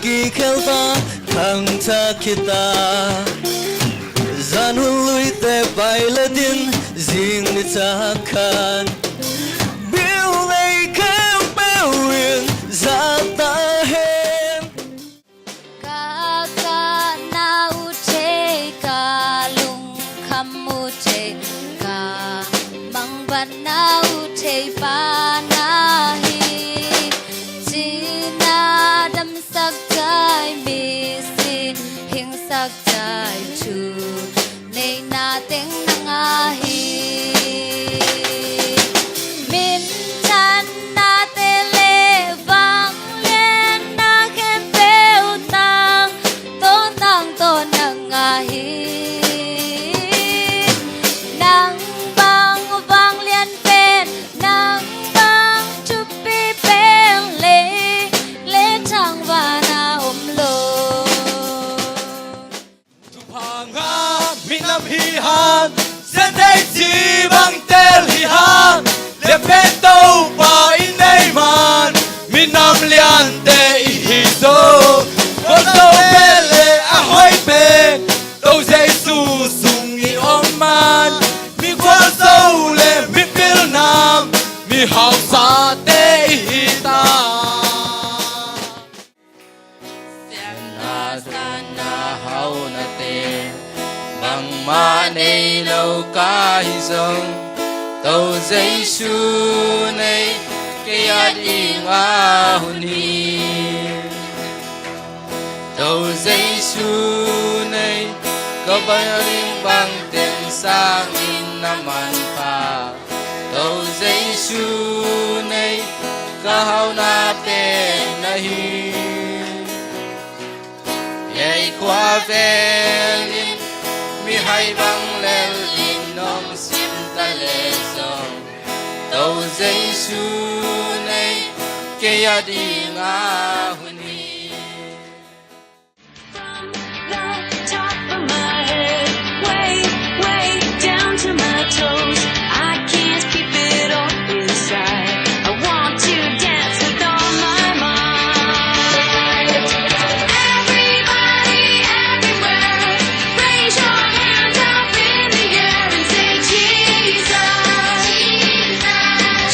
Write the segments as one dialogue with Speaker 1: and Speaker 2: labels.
Speaker 1: Pagi kelta kang ta kita Zanului te bailadin zing ni takan Bill lay kem bewin zata hem
Speaker 2: Kaka na uche ka lung kham uche ka mang ban na uche pa na hi China dam sak chai mi sin hing sak chai chu nei na teng nang hi min chan na te le vang len na khem peu tang to nang hi nang bang vang len pen nang bang chu pi pen le chang va na lo
Speaker 1: Hanga minam hi han Sen thấy chi bằng tel hi han Le pen tàu pa in nay man Minam lian te hi so Con tàu pele a hoi pe Tàu dây su sung i om man Mi qua sâu le mi pil nam Mi hao sa te hi ta Sana hau na te Bằng ma này lâu ca hi dông Tàu dây su này Kia đi ngã hồn hi Tàu dây su này Có bao linh bằng tên sang in naman pa Tàu dây su này Có hau na tên na hi Yay qua velin mi hay băng lên in nom sim ta lệ song tàu dây su này kia đi ngã hun hi
Speaker 3: The top of my head, way down to my toes. I can't keep it all inside. I want to dance with all my might. Everybody, everywhere, raise your hands up in the air and say Jesus.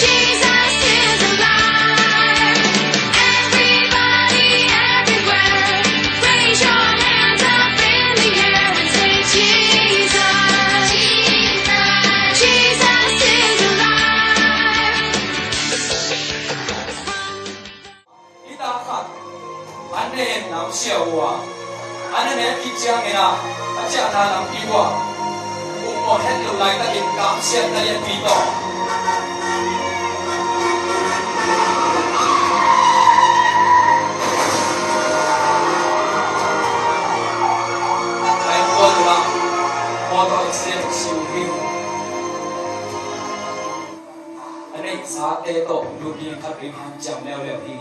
Speaker 3: Jesus is alive. Everybody, everywhere, raise your hands up in the air and say Jesus. Jesus is alive.
Speaker 4: Ý ta khát anh nên làm siêu hòa anh nên kịp giang nghe na anh chả na làm kỳ hòa cũng một hết lưu lại ta kịp cảm xiết ta liền kỳ tỏ anh quân là một tàu xe siêu hiu anh ấy giá tê tổ lưu biên khát bình hàng chậm leo leo hi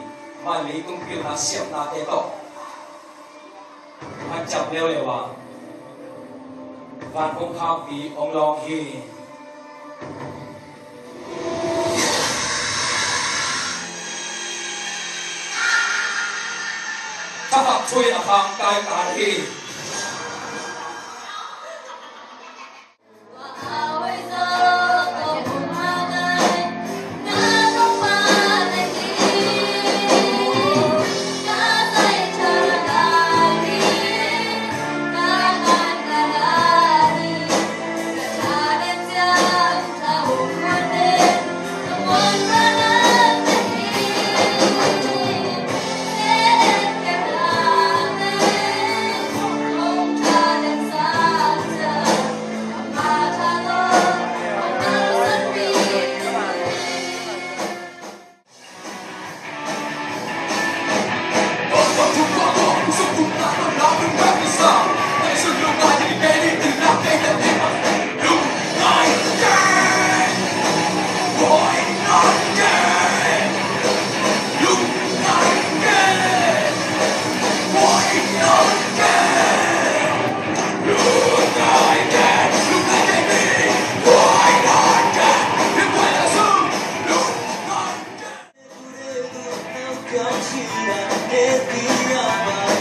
Speaker 4: mà lý tung kêu là siêu na tê tổ anh chậm leo leo à và cũng khao phí ông long hiถ้าขับช่วยอาคารกายตาที
Speaker 1: Kau tidak hati apa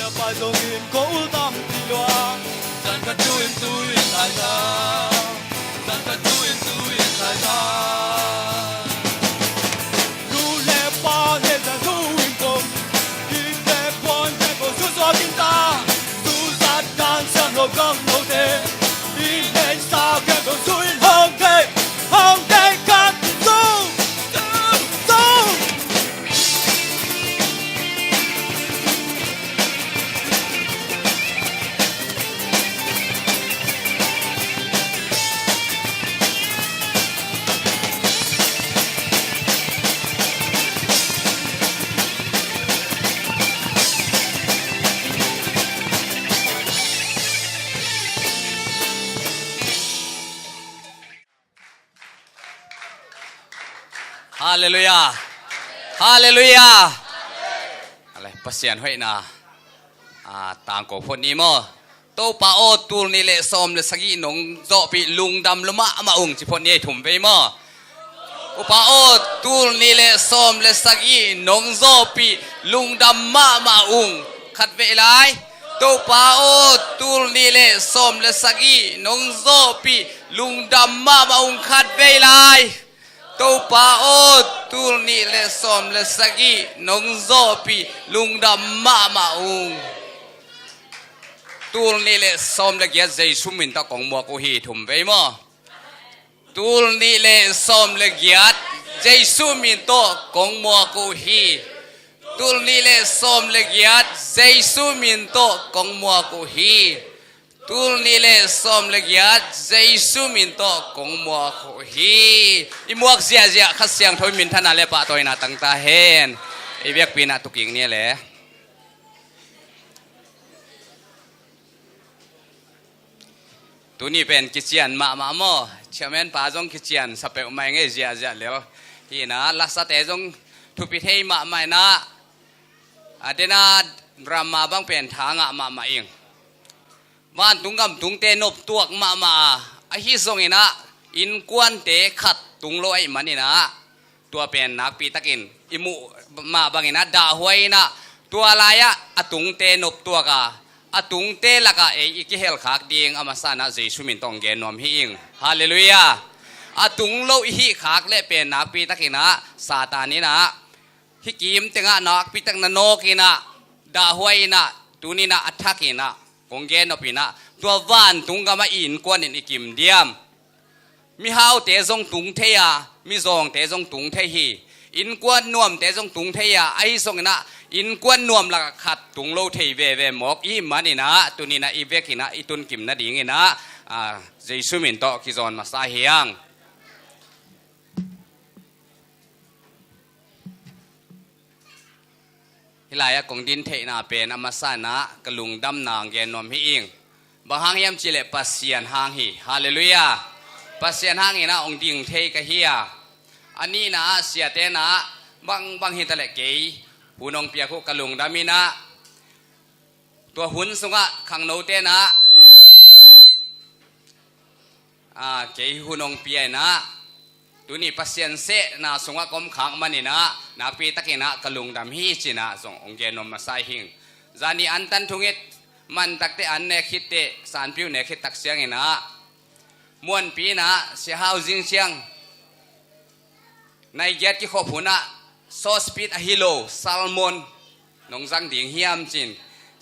Speaker 1: le pa dong in ko ul tam ti loa san ka tu in lai na san ka tu in lai na lu le pa ne da tu in ko ki te pon te ko su so tin ta su sa dan sam lo gam lo te in ne sa ke ko su in hong te ka tu Hallelujah Hallelujah อะไรประเสียนห้อยนาต่างกับคนนี้มั้งโตป้าโอตูนี่เละซอมเลยสักยี่หนงโจปีลุงดำละมะมาองค์ที่คนนี้ถุ่มไปมั้งอุปาโอตูนี่เละซอมเลยสักยี่หนงโจปีลุงดำมาองค์ขัดเวลาโตป้าโอตูนี่เละซอมเลยสักยี่หนงโจปีลุงดำมาองค์ขัดเวลาโตป้าโอตูนี่เลสอมเลสกีนงโซปีลุงดำมาองตูนี่เลสอมเลเกียใจชุมินตะกงมัวกูฮีถุมไปมั้งตูนี่เลสอมเลเกียใจชุมินตะกงมัวกูฮีตูนี่เลสอมเลเกียใจชุมินตะกงมัวกูฮีตูนี่เลสอมเลเกียใจชุมินตะกงมัวกูฮีอีมัวเสียขัดเสียงทอยมินท่านาเลปะตัวน่ะตั้งตาเห็นไอเวียกปีน่ะตุกิงเนี่ยแหละตัวนี้เป็นกิจยนมาโมเชื่อแม่นป่าจงกิจยนสเปกไม่เงี้ยเสียแล้วที่น่ะลักษณะแต่จงทุพิเทมาไม่นะเดน่าดราม่าบางเป็นทางมาเองบ้านตุงกำตุงเตนบตัวมาไอ้ที่ทรงนี่นะอินกวนเตขัดตุงลอยมันนี่นะตัวเป็นนักปีตะกินอิมุมาบางนี่นะด่าหวยนะตัวอะไรอะตุงเตนบตัวกะอะตุงเตละกะอีกเฮลขากดีงอามาสานะเจสุมินตองเกนนอมฮิงฮาเลลูยาอะตุงโลฮิขากเละเป็นนักปีตะกินนะซาตานี่นะฮิกิมเตงะนักปีตะกนโนกินะด่าหวยนะตุนี่นะอัฐกินะกงเกนอปีนะตัวว่านตุงกะมาอินกวนอินอิกิมเดียมมีฮาวเตจงตุงเทียมีซองเตจงตุงเทียอินกวนนวมเตจงตุงเทียไอ้ซงนะอินกวนนวมละขัดตุงโลเทเวหมอกอีมันนี่นะตัวนี้นะอีเวกินะอีตุนกิมนะดิ่งนะเจสุมินโตกิจอนมาสาเฮียงฮิลายกงดินเทนาเป็นอามาสานะกลุงดำนางเกนนอมฮิอิงบางหางยามจิเลปัสเซียนหางฮีฮาเลลูยาปัสเซียนหางนี่นะองดิ่งเทกะเฮียอันนี้นะเสียเตนะบางฮิตะเลเกยผู้นองเปียคุกะลุงดามินะตัวหุ่นสุงะขังโนเตนะเกยหุ่นองเปียนะตัวนี้ปัสเซียนเสนะสุงะกอมขังมันนี่นะนักปีตะกินะกะลุงดำฮีจินะส่งองเกนอมมาไซหิงจานี่อันตันทุงิตมันตักเตอันเนคิดเตสานพิวเนคิดตักเสียงนะมวนปีนะเสียหาวจิงเสียงในเย็ดที่ขบหัวนะซอสปีดอะฮิโลซัลมอนน้องจังดิ่งเฮียมจิน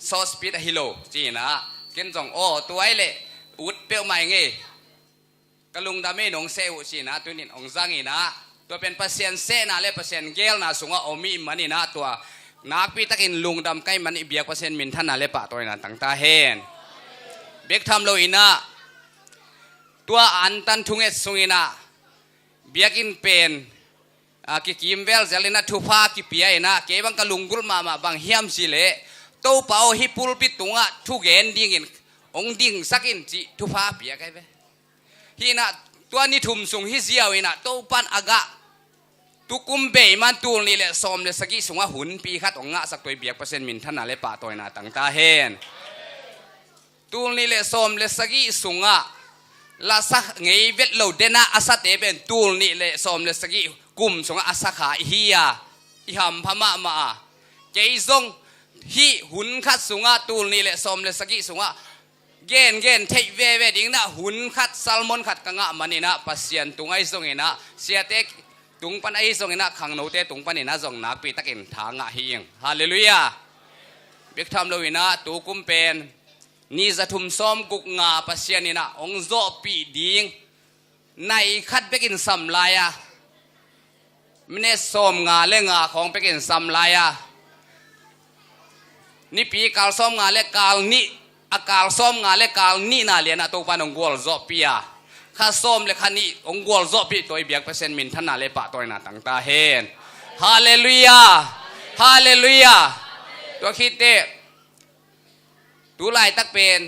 Speaker 1: ซอสปีดอะฮิโลจีนะเกินจงโอตัวไอเล่อุดเปียวใหม่ไงกะลุงดาไม่น้องเซอุจีนะตัวนี้องจังอีนะตัวเป็นเปอร์เซ็นต์เซนะเล่เปอร์เซ็นต์เกลนะสูงว่าโอมีมันนี่นะตัวนักปีตะกินลุงดำใกล้มันอีเบียกเปอร์เซ็นต์มินท่านนะเล่ปะตัวนั้นตั้งตาเห็นเบกทำโลอินะตัวอันตันทุงเอสสุงินะเบียกินเป็นกิกิมเวลเจลินะทุพากิปียนะเก็บังกะลุงกุลมาบางเฮียมสิเลโตเป่าฮิปุลปิตุงะทุเกนดิ่งองดิ่งสักินจิทุพาปียไกเวฮีนะตัวนี้ทุ่มสูงฮิเซียวนะโตปันอากะตุกุมเบยมันตูนี่แหละสมเลยสักิสูงว่าหุ่นปีคัดองะสักตัวเบียกเปอร์เซ็นต์มินท่านอะไรป่าตัวน่ะตั้งตาเห็นตูนี่แหละสมเลยสักิสูงะลาสักไงเวทเราเดน่าอาศัยเป็นตูนี่แหละสมเลยสักิกุมสงอาศักหาเฮียอิหามพม่ามาเจซง hi hun khat sunga tul ni le som le sagi sunga gen thei ve ding na hun khat salmon khat kanga manina pasian tungai zongina siate tung pan ai zongina khang no te tung panina zong nak pi takin thanga hiing hallelujah bek tham loina tu kum pen ni zathum som guk nga pasianina ong zo pi ding nai khat bekin sam laya mne som nga le nga khong bekin sam laya ni pi kal som nga le kal ni akal som nga le kal ni na le na to panong gol zo pia kha som le khani ong gol zo pi toy biak percent min thana le pa toy na tang ta hen hallelujah hallelujah to khite tu lai tak pen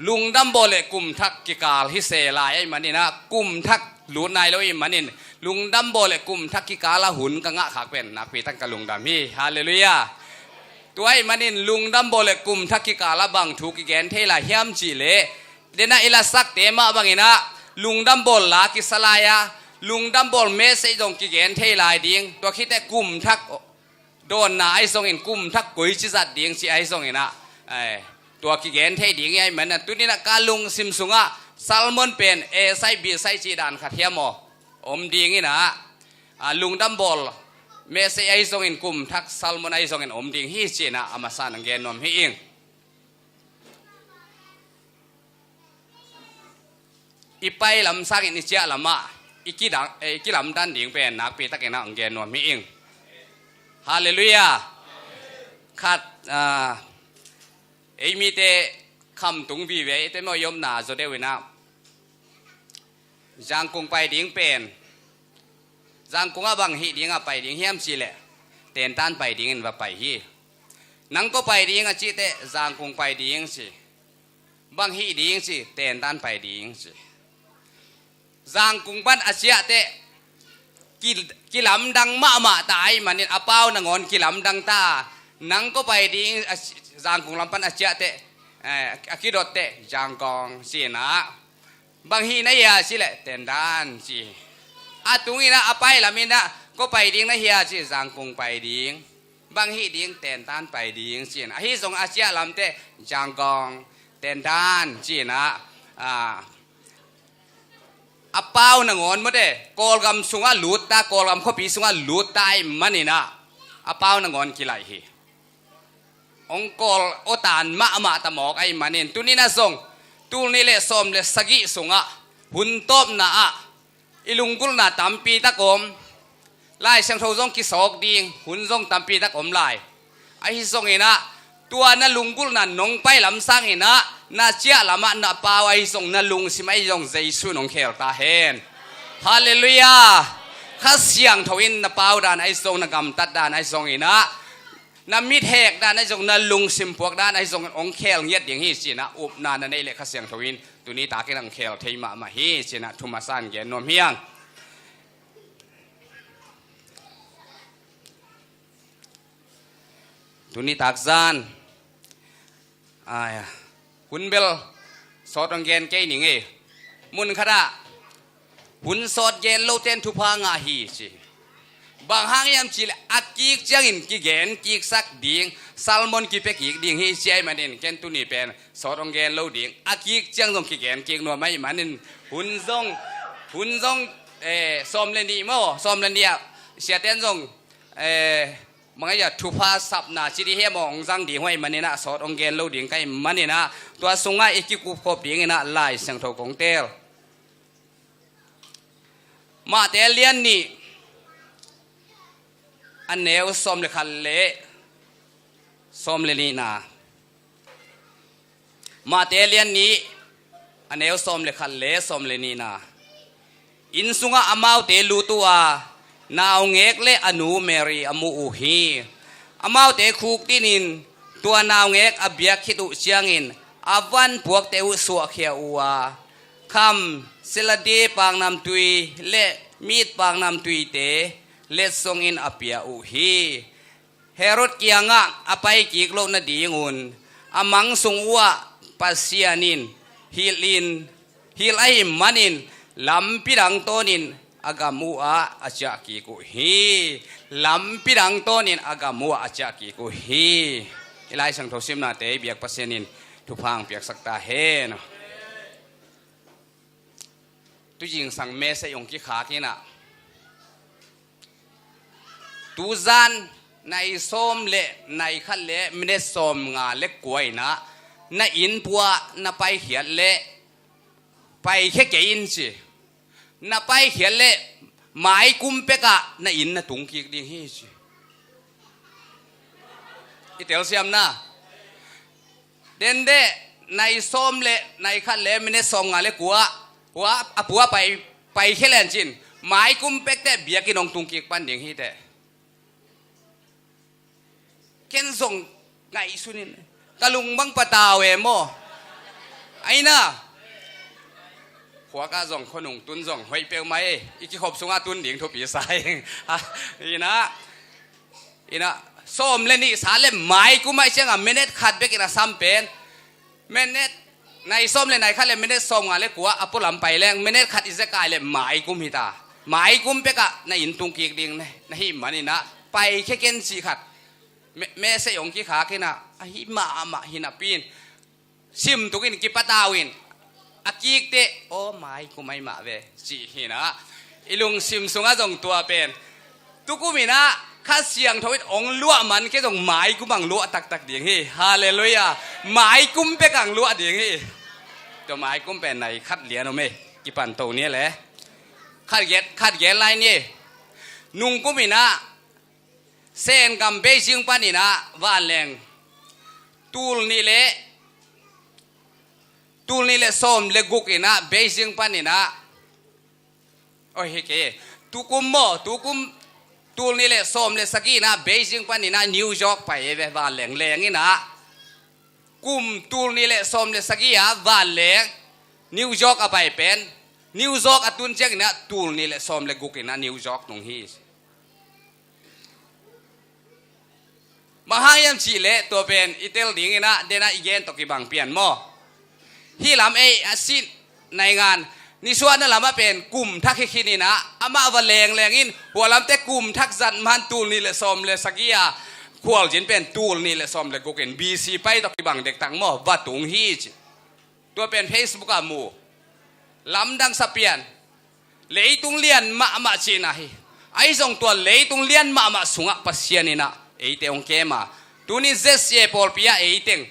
Speaker 1: ลุงดัมโบเลกุมทักกิกาลฮิเซลายไอ้มันนี่นะกุมทักหลุนนายแล้วไอ้มันนี่ลุงดัมโบเลกุมทักกิกาลหุนกังะขากเป็นนักปีตั้งกะลุงดามีฮาเลลูยาตัวไอ้มันนี่ลุงดัมโบเลกุมทักกิกาลบังถูกกิแกนเทลาเฮียมจีเลเดน่าอิลาสักเตมาบังอินะลุงดัมโบลากิสลายาลุงดัมโบลเมสไอ้ดงกิแกนเทลายดิ้งตัวคิดแต่กุมทักโดนนาไอ้ทรงอินกุมทักกุยจิจัดดิ้งสิไอ้ทรงอินะไอ้ตัวกิเกนเทดิ้งไอ้เหมือนตัวนี้นะกาลุงซิมซุงะซัลมอนเป็นเอไซบีไซจีดานขัดเทียมอมดิ้งนี่นะลุงดัมบอลเมสไอซงอินกุมทักซัลมอนไอซงอินอมดิ้งฮีจีนะอามาซานังเกนนมฮีอิงอีไปลำซักอินิเจียลำมาอีกิดังอีกิลำดันดิ้งเป็นนักปีตะเกนะอังเกนนมฮีอิงฮาเลลูยาขัดไอ้มีแต่คำตุงวีเวแต่ไม่ยอมหนาจะได้เวนะจางกงไปดิ้งเป็นจางกงอ่ะบางฮีดิ้งอ่ะไปดิ้งเฮียมสิแหละเต็นตันไปดิ้งว่าไปฮีนังก็ไปดิ้งอ่ะจีแต่จางกงไปดิ้งสิบางฮีดิ้งสิเต็นตันไปดิ้งสิจางกงบ้านอาเซียแต่กิลำดังมาตายมันเนี่ยอาเป้านงอนกิลำดังตานังก็ไปดิ้งจางกงลำปันอาเจียเตะอากิโดเตะจางกองสินะบางทีนะเฮียสิแหละเต็นด้านสิอาตุงี้นะอาไปละมินะก็ไปดิ้งนะเฮียสิจางกงไปดิ้งบางทีดิ้งเต็นด้านไปดิ้งสินะฮีส่งอาเจียลำเตะจางกองเต็นด้านสินะอาเป้านงอนมั้งเด้โกลกำสุงอ่ะหลุดตาโกลกำข้อปีสุงอ่ะหลุดตายมันนี่นะอาเป้านงอนกี่ไรฮีองกอลโอตานมาตะหมอกไอ้มันนี่ตุนี่นะส่งตุนี่เลสอมเลสกิส่งอ่ะหุ่นต้มนะอ่ะอิลุงกุลนะตำปีตะกอมไล่เสียงโทส่งกิสอกดิ่งหุ่นส่งตำปีตะกอมไล่ไอ้ส่งเองนะตัวนั่นลุงกุลนะนงไปลำสังเองนะน่าเจ้าละมันน่ะป่าวไอ้ส่งนั่นลุงสิไม่ยงใจสู้นงเคลตาเฮนฮาเลลูยาข้าเสียงทวินน่ะป่าวดานไอ้ส่งน่ะกำตัดดานไอ้ส่งเองนะน้ำมิดแหกด้านไอ้ทรงนั่นลุงซิมพวกด้านไอ้ทรงองเคลเงียดอย่างฮีสินะอุบนานนั่นไอ้เล็กข้าเสียงทวินตัวนี้ตาเกลังเคลเทมาฮีสินะทุมาสันเกนนมเฮียงตัวนี้ตากซานหุ่นเบลสอดองเกนเกยหนิงเอมุนขดาหุ่นสอดเกนโลเทนทุพางาฮีสิบางห้างยามจีเลอากิกจังอินกิเกนกิกสักดิ่งซัลมอนกิเปกิกดิ่งฮีเชียมันเด่นเกนตุนีเป็นสอดองเกนโลดิ่งอากิกจังตรงกิเกนกิกนัวไม่มันเด่นหุ่นซงซอมเลนดีมั้งซอมเลนดีเสียเต้นซงมันก็จะทุพาสับนาจิริเฮมองจังดิ่งไว้มันเนี่ยนะสอดองเกนโลดิ่งใกล้มันเนี่ยนะตัวสงไงอีกกิกุพบดิ่งนะลายเสียงโทกงเตลมาเตเลียนนี่อันเนวสมเลขันเละสมเลนีนามาเตเลียนนี้อันเนวสมเลขันเละสมเลนีนาอินสุงะอามาวเตลูตัวนาวเงกเลอนูเมรีอมูอูฮีอามาวเตคูกตินินตัวนาวเงกอเบียคิตุเชียงอินอาวันพวกเตวสัวเขียวคำสิลดีปางนำตุยเลมีดปางนำตุยเตเลสซงอินอเปียอุฮีเฮโรดเกียงะอไปกิกโลนดีงุนอมังสุงวะปัสเซียนินฮิลินฮิลไอมันินลำปิดังโตนิน agamua acha ki ku hi lampirang tonin agamua acha ki ku hi ilai sang thosim na te biak pasenin thupang piak sakta he no tu jing sang me se yong ki kha ki na tu zan nai som le nai khat le mine som nga le koi na in puwa na pai hiat le pai khe ke in chi na pai hiat le mai kum pe ka na in na tung ki ding hi chi itel siam na den de nai som le nai khat le mine som nga le kuwa wa apua pai khe len chin mai kum pe te bia ki nong tung ki pan ding hi te ken zong ngai sunin kalung bang pataw e mo ai na khwa ka zong khonung tun zong hoi pe mai iki khop sunga tun ding thopi sai ina som le ni sa le mai ku mai changa minute khat be kina sam pen minute nai som le nai khat le minute som nga le kwa apulam pai leng minute khat is kai le mai kum hi ta mai kum pe ka na in tung ki ding na hi mani na pai khe ken si khat me se yong ki kha kina a hi ma hina pin sim tukin ki patawin akik te o mai ku mai ma ve chi hina ilung sim sunga jong tua pen tukumina kha siang thoi ong lua man ke jong mai ku bang lua tak ding hi hallelujah mai kum pe kang lua ding hi to mai kum pen nai khat lian o me ki pan to ne le khat get lai ni nung kumina sen gam beijing panina van leng tul ni le som le gukina beijing panina oi he ke tukum tul ni le som le sakina beijing panina new york pai ve van leng ina kum tul ni le som le sakia van leng new york apai pen new york atun chek na tul ni le som le gukina new york nong hi mahayam chi le to pen itel ding ina dena igen to ki bang pian mo hi lam e asin nai ngan ni suan na lama pen kum thak khini na ama wa leng in hualam te kum thak zan man tul ni le som le sagia khwal jin pen tul ni le som le goken bc pai to ki bang dek tang mo wa tung hi chi to pen facebook a mu lam dang sapian leitung lian ma chi na hi ai jong to leitung lian ma sunga pasian ina eite ong kema tuni zesie pol pia eiteng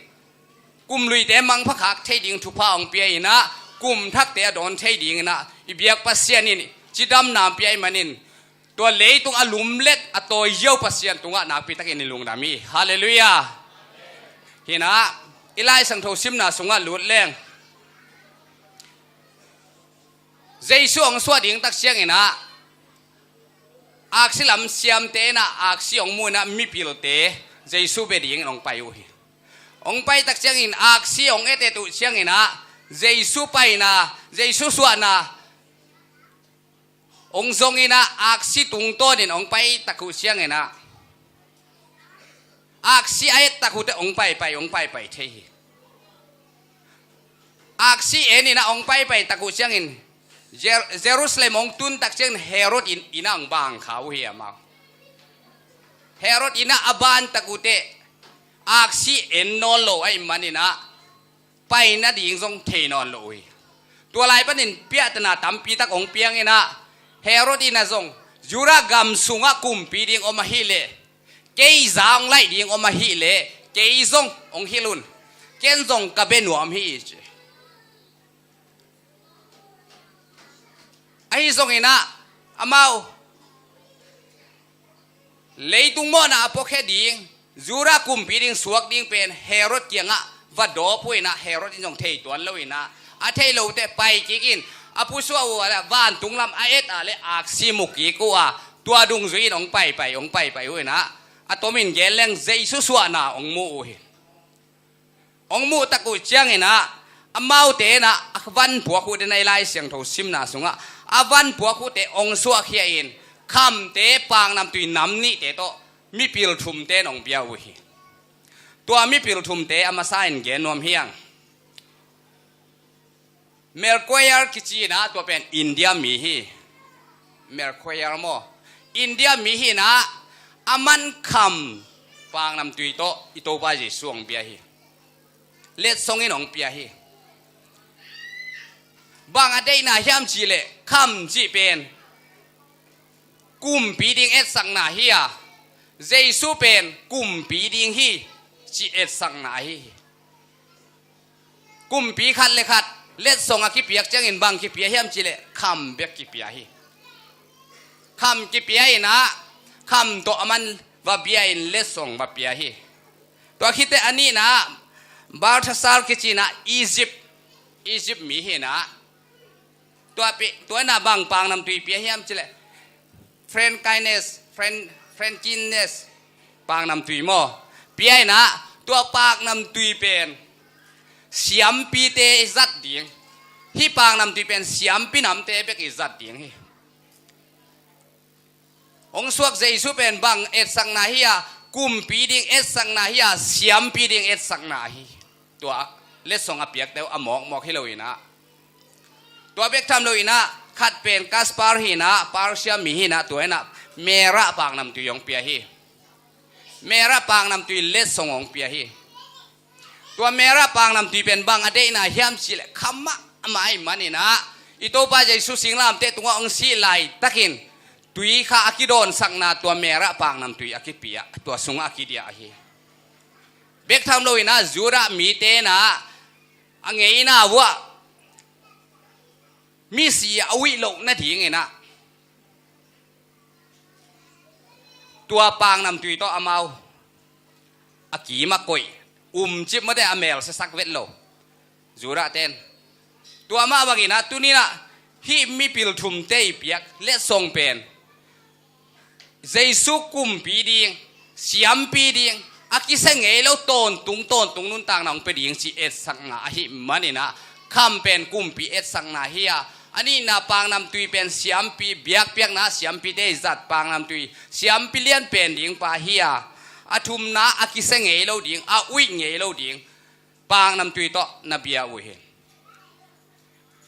Speaker 1: kum lui te mang phakak thading thupa ong pia ina kum thak te don thading ina ibiak pasian ni chidam nam pia manin to leitung alum let atoy yau pasian tunga na pi takin lung nami hallelujah hina ilai sang tho simna sunga lut leng jaisu ong swading tak siang ina aksilam siam te na aksiong mu na mipil te jaisu be ding ong pai u hi ong pai tak chiang in aksiong ete tu chiang ina jaisu pai na jaisu suwa na ong zong ina aksi tung to din ong pai taku chiang ina aksi ayet taku te ong pai the hi aksi enina ong pai taku chiang in Jerusalem ong tun tak chen Herod inang bang khau hi ama Herod ina aban takute aksi en non lo ai manina pai na ding jong the non lo hi tua lai panin pia tana tampi tak ong piang ina Herod ina jong jura gam sunga kum pi ding oma hi le kei zang lai ding oma hi le kei jong ong hilun ken jong ka benuam hi ai zong ina amau leitung mo na apokhe ding zura kum piring suak ding pen Herod kianga vado puina Herod in jong thei tuan lo ina a thei lo te pai kikin apu suwa wala van tunglam aet ale aksi muki ko a tua dung zui ong pai ina atomin geleng jaisu suwa na ong mu hi ong mu taku chiang ina amau te na akwan puaku de nai lai siang tho simna sunga avan puaku te ong suak hia in kham te pang nam tui nam ni te to mi pil thum te nong bia u hi tua mi pil thum te ama sain gen nom hiang Merkoyar kichi na to pen India mi hi เมรคอยร์โมอินเดียมีหินะอามันคำฟังนำตุยโตอิโตบาจิสวงเปียฮีเล็ดทรงอินองเปียฮีบางอันได้น่าเฮียมจีเล่คำจีเป็นกุมปีดิงเอ็ดสังนาฮีอะเจสุเป็นกุมปีดิงฮีจีเอ็ดสังนาฮีกุมปีขัดเลยขัดเล็ดทรงอากิเปียกจังอินบางกิเปียเฮียมจีเล่คำเบียกกิเปียฮีคำกิเปียนะคำตัวมันว่าเบียอินเล็ดทรงว่าเปียฮีตัวคิดแต่อันนี้นะบาร์ทัสซาลกิจีนะอียิปต์มีฮีนะตัวน่ะบางปางนำตุยเปียเฮียมจิเลเฟรนไกเนสเฟรนจินเนสปางนำตุยโมเปียนะตัวปากนำตุยเป็นเสียมปีเตจัดดิ่งฮีปางนำตุยเป็นเสียมปีนำเตเป็กจัดดิ่งฮีองสวกเจสุเป็นบางเอ็ดสังนาฮีกุมปีดิ่งเอ็ดสังนาฮีเสียมปีดิ่งเอ็ดสังนาฮีตัวเล็ดส่งอเปียกเตวอหมอกให้เราอีนะตัวเบกทำเลยนะขัดเป็นกัสปาร์ฮีนะปาร์เซียมีฮีนะตัวนั้นเมระปางนำตุยองเปียฮีเมระปางนำตุยเล็ดส่งองเปียฮีตัวเมระปางนำตุยเป็นบางอเดนะเฮียมสิเลคำมะไม่มันนี่นะอิโตปาใจสุสิงลามเตตัวองสีไลตะกินตุยข้าอักิโดนสังนาตัวเมระปางนำตุยอักิเปียตัวสุงอักิเดียฮีเบกทำเลยนะจูระมีเตนะอังเงยนะวะมีเสียอวิโลนาทีไงนะตัวปางนำตุยโตอามาอากีมากุยจิบมาได้อเมลสักเวทโลจูระเต้นตัวมาบางนะตัวนี้นะฮีมีปิลทุมเตยเปียกเล็ดทรงเป็นเจสุกุมปีดิงเสียมปีดิงอากิเสงเอแล้วต้นตุงนุ่นต่างนองไปดิงจีเอสสังนาฮิมันนี่นะคำเป็นกุมปีเอสสังนาฮิยาอันนี้นาปางนำตุยเป็นเสียมปีเบียกเปียกนะเสียมปีได้จัดปางนำตุยเสียมปีเลียนเป็นดิงปาฮิยาอาทุมนะอากิเสงเอแล้วดิงอาวิงเอแล้วดิงปางนำตุยโตนบียาอุเฮ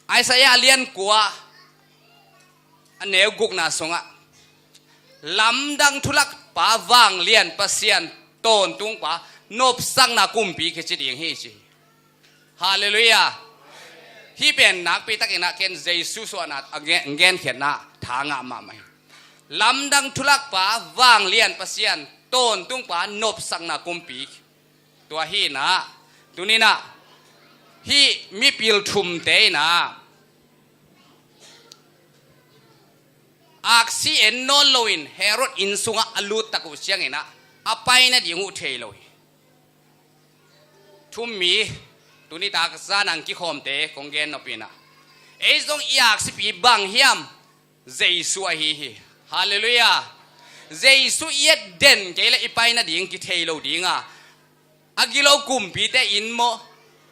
Speaker 1: ไอสายาเลียนกัวอันเนวกุกนาสงะลำดังทุลักป่าวางเลียนปะเซียนต้นตุงป่านบสังนากุมปีเขจิดิงเฮจิฮาเลลูยาที่เป็นนักปีตักเองนะเกณฑ์เจสุสวนาเงนเขียนนะทางามาไหมลำดังทุลักป่าวางเลียนปะเซียนต้นตุงป่านบสังนากุมปีตัวฮีนะตัวนี้นะฮีมีปิลทุมเตนะอักษีเอ็นโนโลอินเฮโรดอินสุงะอลูตตะกุเชียงเองนะอภัยนะดิงูเทโลทุ่มมีตัวนี้ตากซานังกิคอมเตคงเกนนปินะเอซงอยากสิปีบังเฮียมเจสุอะฮีฮาเลลูยาเจสุเย็ดเด่นเจเลอภัยนะดิงกิเทโลดิงะอากิโลกุมปีเตอินโม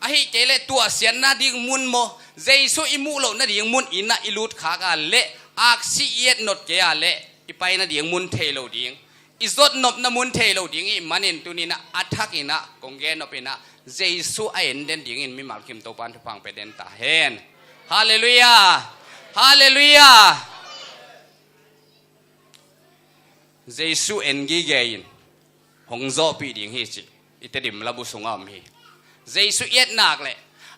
Speaker 1: อะฮิเจเลตัวเสียนนะดิงมุนโมเจสุอิมูโลนะดิงมุนอินนะอิลุดขากาเลอักษีเย็ดนดเกียเลอภัยนะดิงมุนเทโลดิงอิสดนบนะมุนเทโลดิงอีมันอินตัวนี้นะอัทักอินะคงเกนนปินะเจสุไอเอ็นเดนดิ่งอินมีมาลคิมโตปันทุพังไปเดนตาเฮนฮาเลลูยาฮาเลลูยาเจสุเอ็นกีเกอินหงโซปีดิ่งฮิจิอิตดิมลาบุสงอมฮีเจสุเอ็ดนักเลย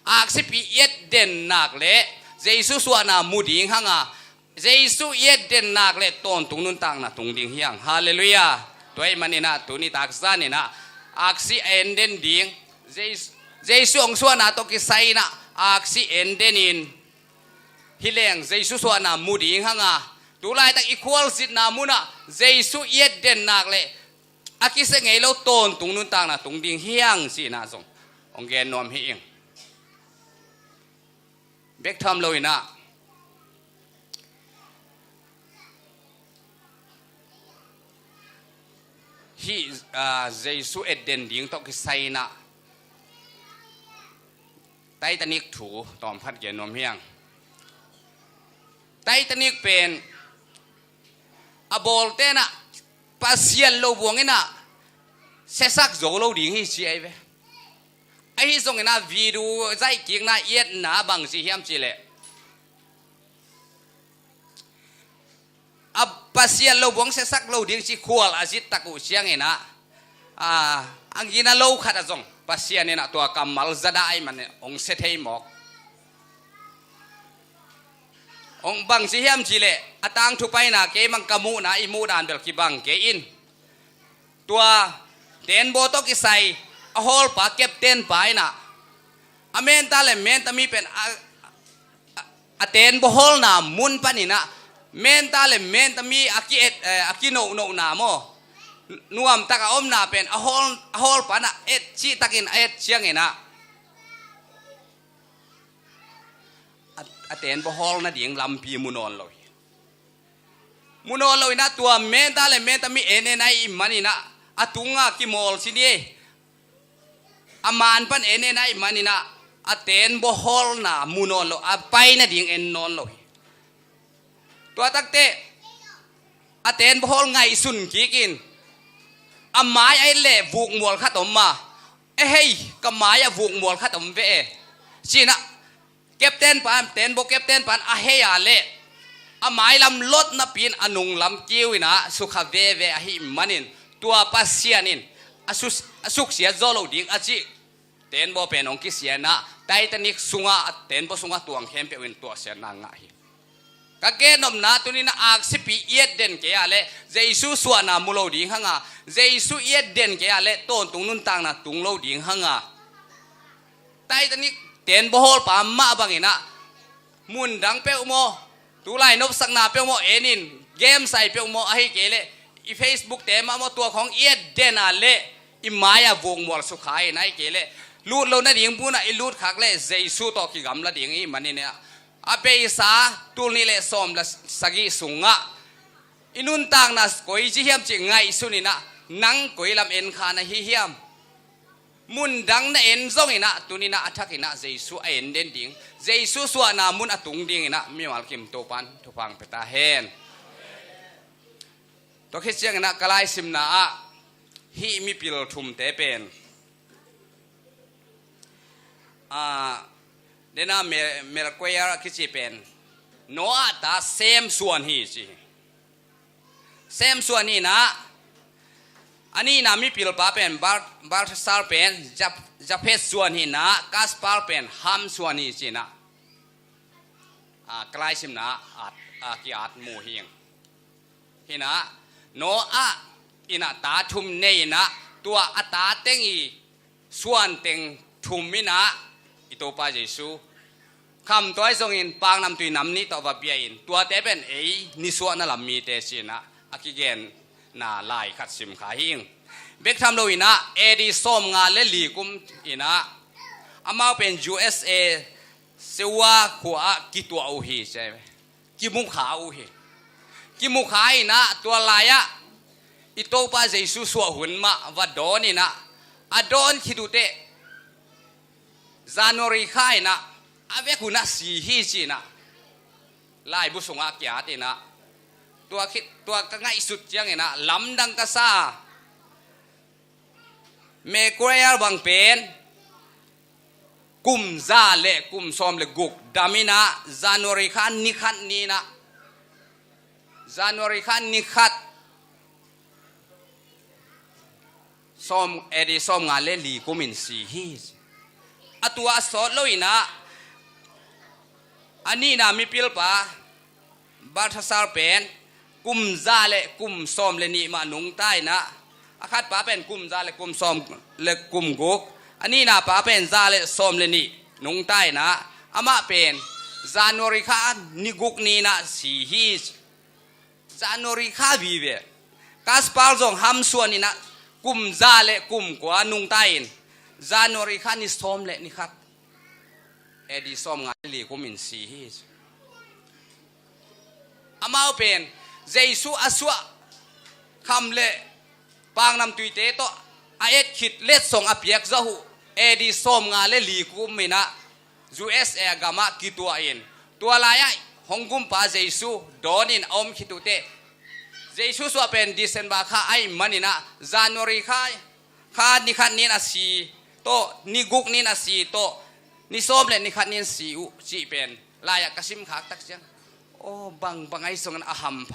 Speaker 1: อักษิปีเอ็ดเดนนักเลยเจสุสวนามูดิ่งฮังอาเจสุเอ็ดเดนนักเลยต้นตุงนุนตังนะตุงดิ่งฮียังฮาเลลูยาตัวไอ้มันนี่นะตัวนี้ตักซานี่นะอักษิเอ็นเดนดิ่งเจสุองสวนาตกิไซนะอักษิเอ็นเดนินฮิเลงเจสุสวนามูดิ่งฮังอาดูไล่ตักอีควอลสินามุนะเจสุเอ็ดเดนนักเลยอากิเสงเอโลต้นตุงนุนต่างนะตุงดิ่งเฮียงสินะส่งองเกนนอมเฮียงเบกทำเลยนะฮีเจสุเอ็ดเดนดิ่งตกิไซนะไตตานิกถูตอมพัดเกนนอมเฮียงไตตานิกเป็นอโบลเตนะปาเซียนโลบวงนะเสสักโจโลดิ่งให้เสียไปไอ้ที่ส่งนะวีดูใจกิ่งนะเอ็ดนะบางสิเฮียมสิเล
Speaker 5: pasien lo buang sesak lo ding si kual azit taku siang ina angina lo khata jong pasien ina tua kamal zada ai man ong sethei mok ong bang si hiam chile atang thu pai na ke mang kamu na imu dan bel ki bang ke in tua ten bo to ki sai a hol pa captain pai na amen ta le men ta mi pen a ten bo hol na mun panina men ta le men ta mi aki no na mo nuam taka om na pen a hol pa na et chi takin et chiang ina a ten bo hol na ding lam pi munon loi na tua men ta le men ta mi ene nai manina atunga ki mol sini aman pan ene nai manina aten bo hol na munon lo a pai na ding en non lo tua takte aten bo hol ngai sun kikin amai ai le vuk mol khatom ma hey kamaya vuk mol khatom ve sina captain pan ten bo captain pan a he ya le amai lam lot na pin anung lam kiwina sukha ve a hi manin tua pasianin asuk sia zolo ding achi ten bo penong ki sia na titanic sunga ten bo sunga tuang hem pe win tua sia na nga hi ka ke nom na tunin ak sipi yet den ke ale jesu suana mulo ding hanga jesu yet den ke ale ton tung nun tang na tung lo ding hanga titanic ten bo hol pa ma bangina mun dang pe mo tu lai nop sak na pe mo enin game sai pe mo a hi ke le i facebook te ma mo tua khong yet den ale i maya vong mol su khai nai ke le lut lo na ding pu na i lut khak le jesu to ki gam la ding i mani ne ape sa tul ni le som la sagi sunga inun tang na koi ji hiam chi ngai sunina nang koi lam en kha na hi hiam mun dang na en zong ina tunina athakina jesu a en den ding jesu suwa na mun atung ding ina mi mal kim to pan thu pang peta hen to khe chiang na kalai sim na a hi mi pil thum te pen dena mer koyar kichi pen no ata sem suan hi chi sem suan ni na ani na mi pil pa pen bar sar pen japhet suan hi na kaspar pen ham suan hi chi na klai sim na ki at mu hing hi na no a ina ta thum nei na tua ata teng i suan teng thum mi na ito pa jesu kham toy song in pang nam tui nam ni to va bia in tua te ben ei ni suan na lam mi te sina akigen na lai khat sim kha hing bek tham lo ina edi som nga le li kum ina amao pen usa sewa khwa ki tua u hi che ki mu kha u hi ki mu kha ina tua laya ito pa jesu suwa hun ma va don ina adon khidute January khai na ave kuna si hi chi na lai bu sunga kya te na tua ka ngai sut chiang ina lam dang ka sa me koyar bang pen kum za le kum som le guk damina January khan ni khat ni na January khan ni khat som edi som nga le li kumin si hi atua so loina ani na mi pil pa bathasar pen kum za le kum som le ni ma nung tai na akhat pa pen kum za le kum som le kum guk ani na pa pen za le som le ni nung tai na ama pen January kha ni guk ni na si hi January kha bi ve kaspar jong ham suan ni na kum za le kum kwa nung tai January kha ni som le ni khat edi som nga li kumin si hi amao pen jesu aswa kham le pang nam tuite to aet khit let song apiak zahu edi som nga le li kumina usa gama kitua in tua laya hongkum pa jesu donin om khitute jesu so pen december kha ai manina January kha ni khat ni na si to ni guk ni na si to ni som le ni khat ni si u chi pen laya kasim khak tak chang โอ้บางไอ้ส่งนั้นหัมพ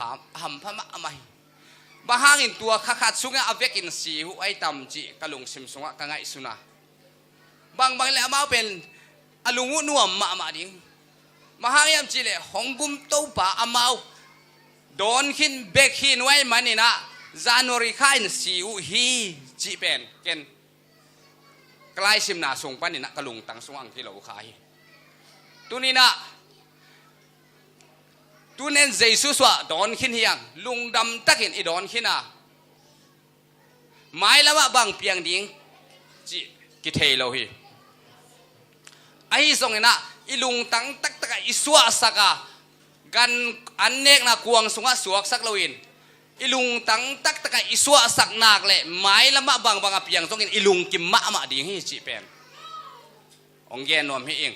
Speaker 5: ามะไม่บางหางตัวขัดสุงะอเวกินสีหูไอ้ตำจีกะลุงซิมสุงะกังไงสุนะบางเลยอามาเป็นอลุงนัวมาดิบางหางยามจีเลยหงกุมโตป่าอามาโดนขินเบกขินไว้มันนี่นะจานวริข้ายสีหูฮีจีเป็นเกนใกล้ซิมนาส่งปันนี่นะกะลุงตังสว่างที่เราขายตัวนี้นะตัวนั้นเจสุสวะดอนขินเฮียงลุงดำตักเห็นอีดอนขินนะไม้ละวะบางเปียงดิ้งจีกิเทโลฮีไอ้ส่งนี่นะอีลุงตังตักตะอีสวะสักกันอันเนกนะกวงสงะสวกสักโลวินอีลุงตังตักตะอีสวะสักนักเลยไม้ละมะบางเปียงส่งกินอีลุงกิมมะดิ้งฮีจีเป็นองเกนนวมให้เอง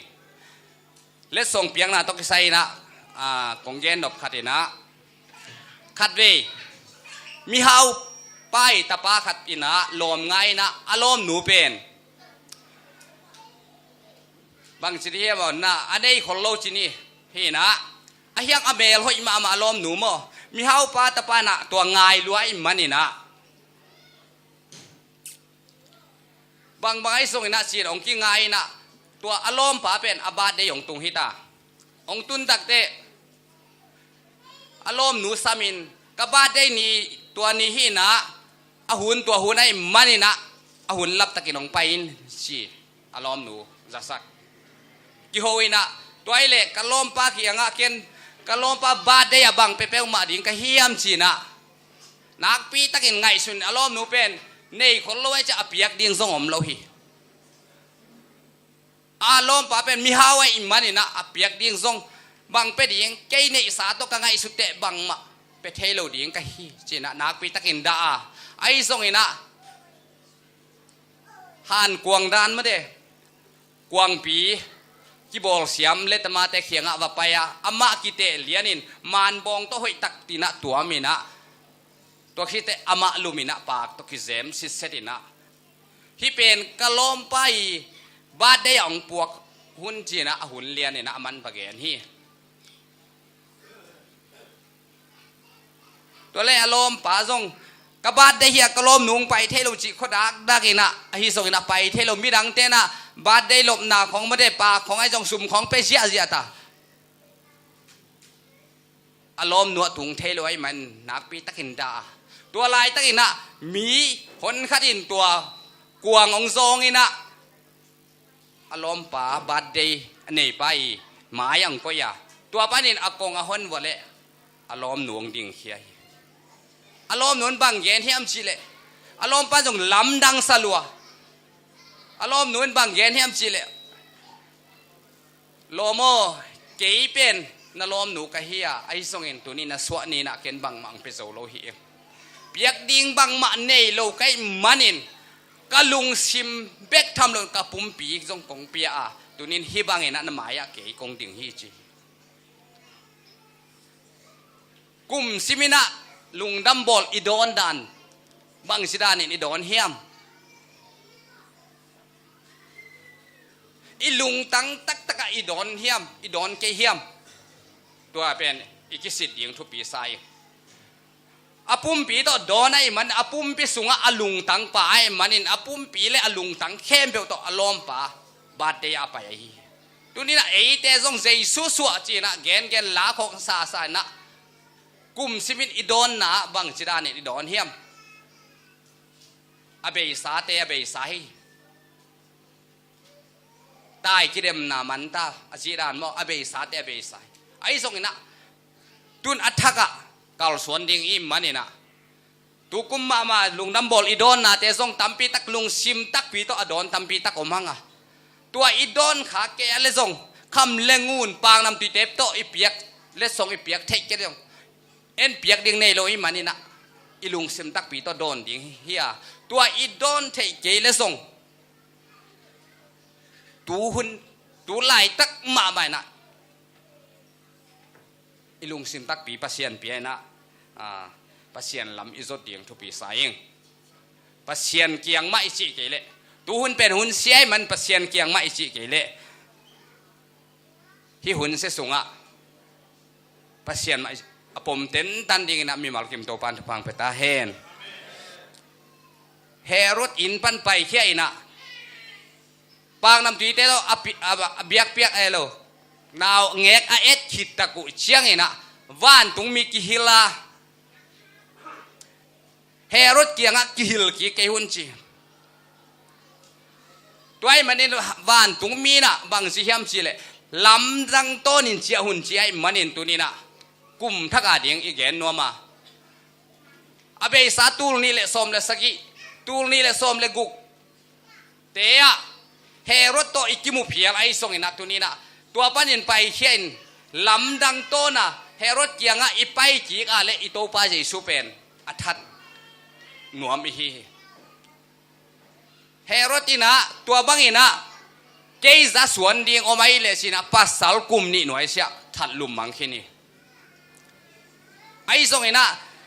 Speaker 5: เล็ดส่งเปียงนะต้องใส่นะกงเย็นดอกขัดนะขัดเวมีเฮาป้ายตะปาขัดปีนะลมไงนะอารมณ์หนูเป็นบางสิ่งที่บอกนะอันนี้คนโลจินี่พี่นะไอ้ยังอเมลหอยมาอารมณ์หนูมั้งมีเฮาป้าตะปานะตัวไงรวยมันนี่นะบางไอ้ส่งนะสิองกี้ไงนะตัวอารมณ์ป้าเป็นอบาดได้ยงตุงฮิตาองตุนตักเตอารมณ์หนูสามินกบาได้นี่ตัวนี้ฮีนะอาหุนตัวหุนไอ้มันนี่นะอาหุนรับตะกินองไปสิอารมณ์หนูจะสักกิโฮวินะตัวไอ้เล็กกะลมปาเขียงะเกนกะลมปาบาได้ยบังเปเปวมาดิ่งกะเฮียมสินะนักปีตะกินไงสุนอารมณ์หนูเป็นในคนรวยจะอเปียกดิ่งส่งอมเราฮีอารมณ์ปาเป็นมีฮาวไอ้มันนี่นะอเปียกดิ่งส่งบางเป็ดยิงเกยในสาตกงไงสุดเตะบางมาเป็ดเทโลดิ่งกะฮีจีนะนักปีตะกินดาไอ้ส่งอินะหันกวางดานมาเด้กวางปีกิบอลเสียมเลตมาเตเขียงว่าไปอามากิเตเลียนินมันบองโตหอยตักตินะตัวมีนะตัวคิดเตอามาลูมินะปากตัวคิเซมสิเสตินะที่เป็นกะลมไปบาดได้องปวกหุ่นจีนะหุ่นเลียนนี่นะมันปะเกนฮีตัวเล่อารมณ์ป่าทรงกบาดได้เหียกะลมนุงไปเทโลจิขดักอินะฮิส่งอินะไปเทโลมีดังเตนะบาดได้หลบหนาของไม่ได้ปากของไอ้จงสุ่มของเปเชียเสียตาอารมณ์หนวดถุงเทโลไอ้มันนักปีตะกินดาตัวลายตะกินนะมีคนขัดินตัวกวางองซองอินะอารมณ์ป่าบาดได้อันนี้ไปหมายอังก็อย่าตัวป้านินอากงอหนวะเละอารมณ์หน่วงดิ่งเขียอารมณ์หนุนบางเย็นที่อัมชิเลอารมณ์ป้าจงลำดังสลัวอารมณ์หนุนบางเย็นที่อัมชิเลโลโมเกี่ยเป็นนลมหนูกะเฮียไอ้ส่งเงินตัวนี้นะสวนี่นะเก็นบางมังเปโซโลฮีเปียกดิ่งบางมันเนยโลกไอ้มันนินกะลุงซิมเบกทำลงกะปุ่มปีจงกงเปียตัวนี้ฮิบังเงินนั่นหมายเกี่ยกงดิ่งฮีจีกุมซิมินะลุงดัมบอลอีดอนดันบางสิดานี่อีดอนเฮียมอีลุงตั้งตักตะกะอีดอนเฮียมอีดอนเกเฮียมตัวเป็นอีกิสิทธิ์ยิงทุบปีไซอาปุ่มปีต่อดอนไอ้มันอาปุ่มปีสุงอาลุงตั้งป่าไอ้มันอินอาปุ่มปีและอาลุงตั้งเข้มเปล่าต่ออารมณ์ป่าบาดเดียไปไอ้ตัวนี้นะไอ้เตะส่งใจสู้ๆจีนะเกนลาของซานะกุมสิมินอีดอนนะบางจิดานี่อีดอนเฮียมอเบยสาเตอเบยสาฮีตายกิเดมนามันตาอจิดานมออเบยสาเตอเบยสาไอ้ส่งนะตุนอัฐกะกาลสวนดิ่งอิมมันนี่นะตุกุมมาลุงดัมบอลอีดอนนะเตส่งตัมปีตักลุงซิมตักปีโตอดอนตัมปีตักอมังอ่ะตัวอีดอนขาเกะเลส่งคำเลงูนปางนำตีเต็บโตอีเปียกเลส่งอีเปียกเทกเกส่งเอ็นเปียกดิ่งในโลอิมันนี่นะอีลุงซิมตักปีโตโดนดิ่งเฮียตัวอีดอนเทกเกเลส่งตูหุ่นตูไหลตักมาไปนะอีลุงซิมตักปีปัสเซียนปีนะปัสเซียนลำอิจดดิ่งทุปีสายเองปัสเซียนเกียงไม่จีเกเลตูหุ่นเป็นหุ่นเสียมันปัสเซียนเกียงไม่จีเกเลที่หุ่นเสสุงะปั pasien ma apom ten tan ding na mi mal kim to pan phang peta hen Herod in pan pai khia ina pang nam tui te lo biak piak elo naw ngek a et khit ta ku chiang ina van tung mi ki hila Herod kianga ki hil ki ke hun chi toy manin van tung mi na bang si hiam chi le lam rang to nin chia hun chi ai manin tu ni na kum thaka ding igen no ma abe sa tul ni le som le saki tul ni le som le guk te ya Herod to ikimu phial ai song ina tu ni na tua panin pai hian lam dang to na Herod kianga ipai ki ka le ito pa Jesu pen athat nuam hi Herod ina tua bang ina ke za suan ding omai le sina pasal kum ni noi sia that lum mang khini ai song ina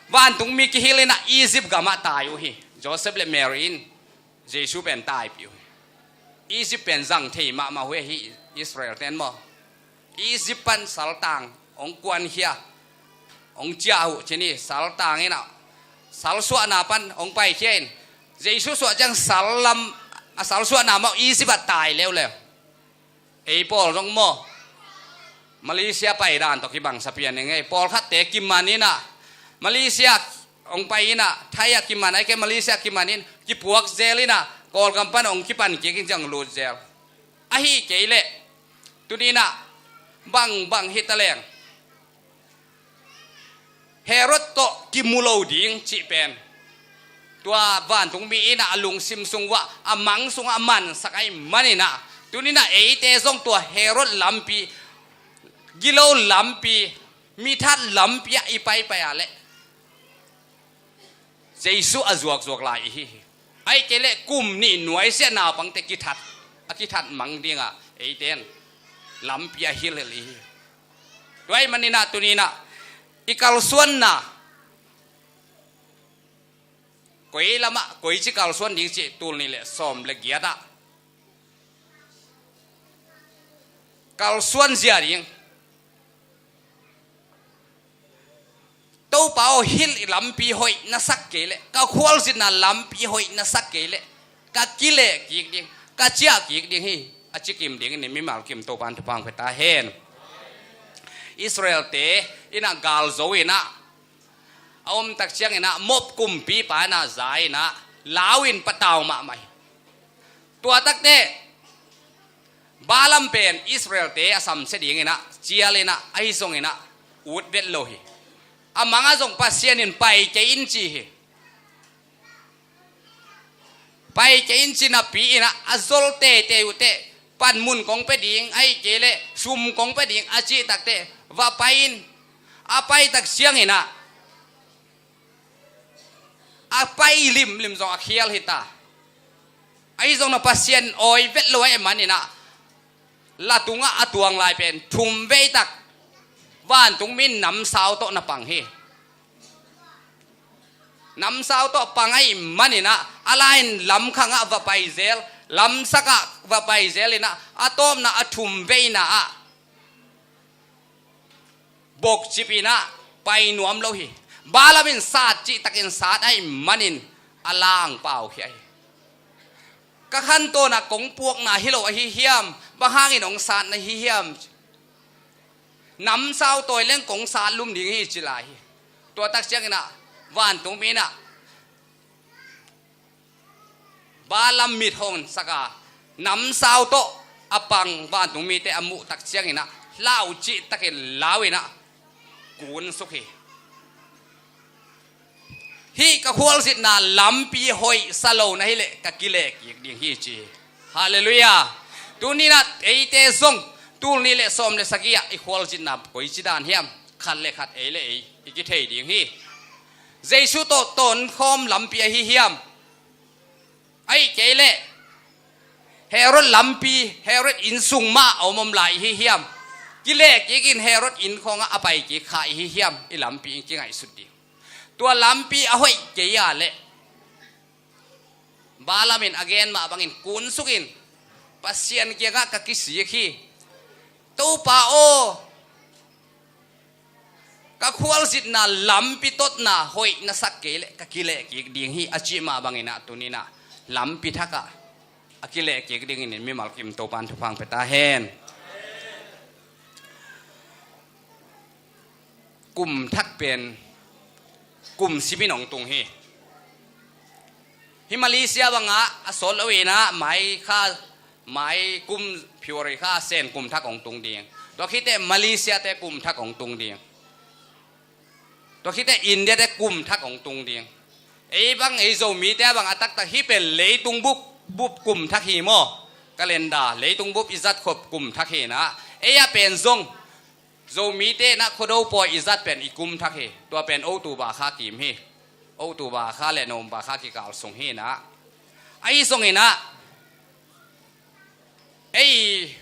Speaker 5: van tung mi ki hilena Egypt gama tayu hi Joseph le Mary in Jesu pen tai piu Egypt pen zang thei ma hwe hi Israel ten mo Egypt pan sal tang ong kwan hia ong chia hu chini sal tang ina sal suwa na pan ong pai khen Jesu suwa jang sal lam sal suwa na ma Egypt tai lew lew ei Paul rong mo Malaysia pai dan to ki bang sapian ngai Paul khat te kim manina Malaysia ong pai ina Thai ki man ai ke Malaysia ki manin ki puak zelina kol kampan ong ki pan ki jang lu zel a hi keile tunina bang hitaleng Herod to ki mulo ding chi pen tua van tung mi ina alung sim sung wa amang sung aman sakai manina tunina ei te song tua Herod lampi gilo lampi mi that lampi ipai pa ale Jesu azuak lai hi ai kele kum ni nuai sia na pang te ki that mang dinga ei ten lampia hileli tuai manina tunina ikal suan na koi lama koi chi kal suan ding chi tul ni le som le giada kal suan zia ding to pao hil lampi hoi na sak kele ka khwal sin na lampi hoi na sak kele ka kile ki ding ka chia ki ding hi achikim ding ni mi mal kim to pan thapang pheta hen Israel te ina gal zo ina om tak chiang ina mop kum pi pa na zai na lawin pataw ma mai tua tak te balam pen Israel te asam se ding ina chialena ai song ina ut vet lo hi amanga jong pasien in pai ke in chi hi pai ke in chi na pi ina azol te ute pan mun kong pe ding ai kele sum kong pe ding achi takte va pain apai tak siang ina apai lim zong akhial hita ai zong na pasien oi vet lo ai manina latunga atuang lai pen thum ve tak van tung min nam sao to na pang hi nam sao to pangai manina alain lam khanga va pai zel lam saka va pai zelina atom na athum veina a bok chipina pai nuam lo hi balamin sat chi takin sat ai manin alang pau khiai ka khan to na kong puak na hilo hi hiam bahangin ong sat na hi hiam nam sao toy leng kong sat lum ding hi chilai to tak chiang ina van tung mi na balam mit hon saka nam sao to apang van tung mi te amu tak chiang ina lau chi takin lawina kun sukhi hi ka khwal sit na lampi hoi salo na hile ka kile ki ding hi chi hallelujah tunina eite song tul ni le som le sakia i khwal sit na koi chi dan hiam khan le khat ele ei ki thei ding hi Jesu to ton khom lampi hi hiam ai kele Herod lampi Herod in sung ma omom lai hi hiam kile ki kin Herod in khonga apai ki khai hi hiam i lampi ki ngai sudi tua lampi ahoi ke ya le balamin again ma bangin kun sukin pasien ki ga ka kisi khi to pa o ka khwal sit na lam pitot na hoi na sakele ka kile ki ding hi achi ma bangina tunina lam pithaka akile ki ding in mi malkim to pan thupang peta hen kum thak pen kum sibinong tung hi Malaysia banga asol awina mai kha mai kum phiori kha sen kum thak ong tung ding to khite Malaysia te kum thak ong tung ding to khite India te kum thak ong tung ding ei bang ei zo mi te bang atak ta hi pen le tung bup kum thak hi mo kalenda le tung bup izat khop kum thak hi na eya pen zong zo mi te na khodo po izat pen ikum thak hi to pen o tu ba kha kim hi ô tu bà khá lệ nôm bà khá kỳ cào sung hi na ai sung hi na ai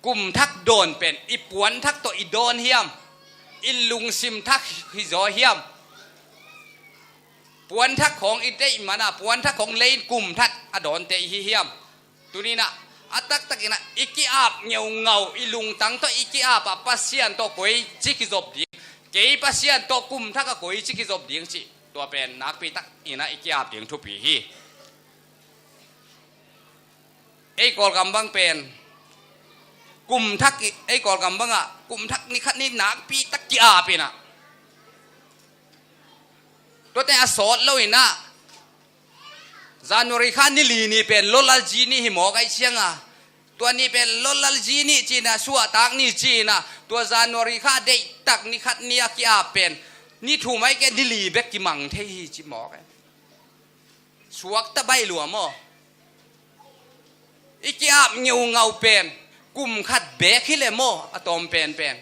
Speaker 5: kum thắc đồn pen i puan thắc to i đồn hiam i lung sim thắc hi gió hiam puan thắcของi tei mana puan thắcของlein kum thắc a đồn tei hi hiam tu ni na atak tak ina iki ap ngeu ngau i lung tang to iki ap a pasian to koi chiki zop di ke pasian to kum thắc a koi chiki zop ding chiตัวเป็นนักปีตักอีน่าอีกยาบเดียงทุบปีฮีไอ้กอลกำบังเป็นกลุ่มทักไอ้กอลกำบังอ่ะกลุ่มทักนี่ขัดนี่นักปีตักยาบเป็นอ่ะตัวแต่อสอดเลยนะจานวริขันนี่ลีนี่เป็นลลจีนี่หิมอกไอเชียงอ่ะตัวนี้เป็นลลจีนี่จีน่ะชัวตักนี่จีน่ะตัวจานวริขันได้ตักนี่ขัดนี่อักยาบเป็นนี่ถูกไหมแกดิลีเบกกิมังเทฮีจิหมอกสวกตะใบหลวมออีกอาบเงาเงาเป็นกุมขัดเบกฮิเลโมอะตอมเป็น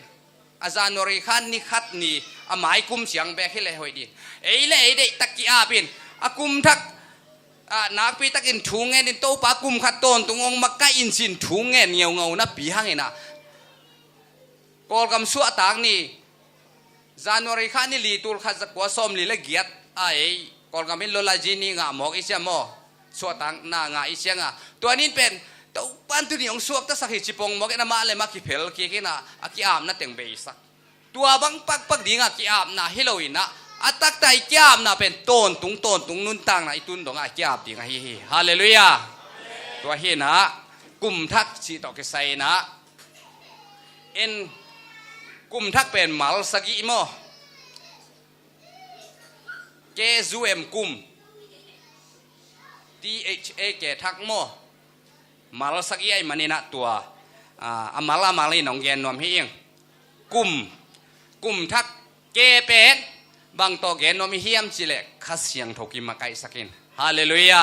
Speaker 5: อาจารย์นริขันนี่ขัดนี่อาหมายกุมเสียงเบกฮิเลหอยดิเอ้ยเล่เด็กตะกี้อาเป็นอากุมทักนักปีตะกินถุงเงินโตปากุมขัดต้นตุงองมักกะอินสินถุงเงินเงาเงานะปีห้างเงินนะกอลกำสัวตากนี่จานวริขันนี่ลีตูลขัดสักว่าส้มลีละเกียดไอ้กอลกามินโลลาจีนี่งาหมอกอิเซียมอสวตังนางาอิเซียงอ่ะตัวนี้เป็นตัวปันตัวนี้องสวกตะสักหิจิปงหมอกเอ็นมาเลยมาคิเพลกี้กินะอากิอามน่ะเต็งเบสักตัวบังปักดีงากิอามน่ะฮิโลอินะอัตักไตกิอามน่ะเป็นต้นตุงนุนตังน่ะไอตุนดงอากิอามดีงาฮิฮาเลลูยาตัวเฮนะกุมทักชีตอกเกไซนะเอ็นกุมทักเป็นมัลสกิโมเกซูเอ็มกุม THA เกทักโมมัลสกิไอมันนี่นะตัวมาลีน้องแกนนวมให้เองกุมทักเกเป็นบางตัวแกนนวมเฮียมจิเล็กข้าเสียงถูกิมาไกสักินฮาเลลูยา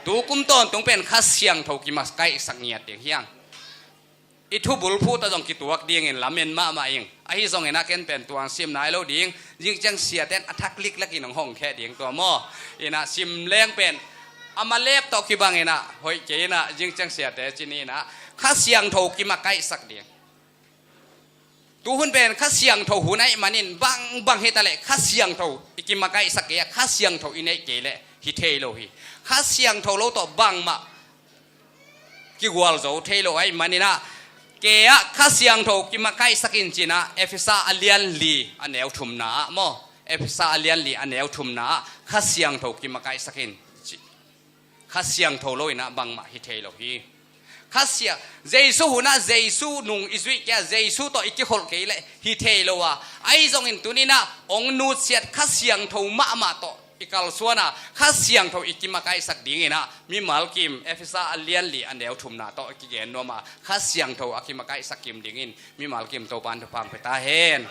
Speaker 5: ตูกุมต้นตรงเป็นข้าเสียงถูกิมาไกสักเงียดเฮียงอิทุบุลพูดตะจงกิตัวดีเงินละเมนมาเองไอ้ทรงเงินนักเก็นเป็นตัวซิมนายเราดียิ่งจังเสียเต้นอัทักลิกและกินของห้องแค่ดีตัวหม้ออินะซิมแรงเป็นอามาเล็บตอกิบังเงินนะหอยเจนะยิ่งจังเสียแต่จีนี่นะข้าเสียงถูกิมาไกสักเดียงตูหุ่นเป็นข้าเสียงถูหูในมันนินบังเฮตะเละข้าเสียงถูกิมาไกสักเกียข้าเสียงถูอินเอเกเละฮิเทโลฮีข้าเสียงถูเราต่อบังมากิวอลโจเทโลไอมันนี่นะเกียข้าเสียงถูกิมาไกสักินจีนะเอฟิซาอเลียนลีอันเอวทุมนาโมเอฟิซาอเลียนลีอันเอวทุมนาข้าเสียงถูกิมาไกสักินข้าเสียงถูโลยนะบังมาฮิเทโลฮีข้าเสียเจสูหุนะเจสูนุงอิสุยแกเจสูต่ออีกคนเกลฮิเทโลวะไอจงอินตุนี่นะองนูเสียดข้าเสียงถูมาต่ออีกาลส่วนนะข้าเสียงถูอีกมาไกสักดิ่งนะมีมัลกิมเอฟิซาอเลียนลีอันเดียวทุมนาต่ออีกเกนนัวมาข้าเสียงถูอากิมาไกสักกิมดิ่งมีมัลกิมตัวปันตัวพังไปตาเฮน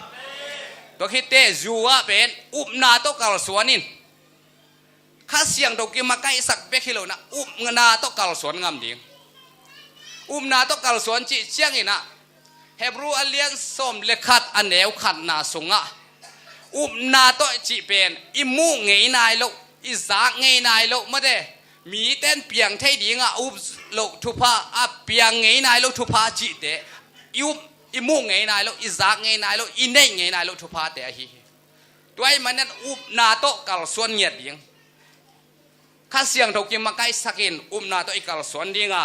Speaker 5: ตัวคิดเตจูวะเป็นอุบนาต่อกาลส่วนนินข้าเสียงถูกิมาไกสักเบคิโลนะอุบนาต่อกาลส่วนงามดิ่งนาตกาลสวนจีเชียงอินะเฮบรูอัลเลียนส้มเลขัดอันเดวขัดนาสุงะนาตจีเป็นอิมูเงยนายโลอิสาเงยนายโลมาเดมีเต้นเปียงเทดีงะโลทุพาเปียงเงยนายโลทุพาจีเตอิมูเงยนายโลอิสาเงยนายโลอินเนเงยนายโลทุพาเตฮีด้วยมันนั้นนาตกาลสวนเงียดดิ่งข้าเสียงถูกกินมาใกล้สักินนาตอีกาลสวนดิ่งะ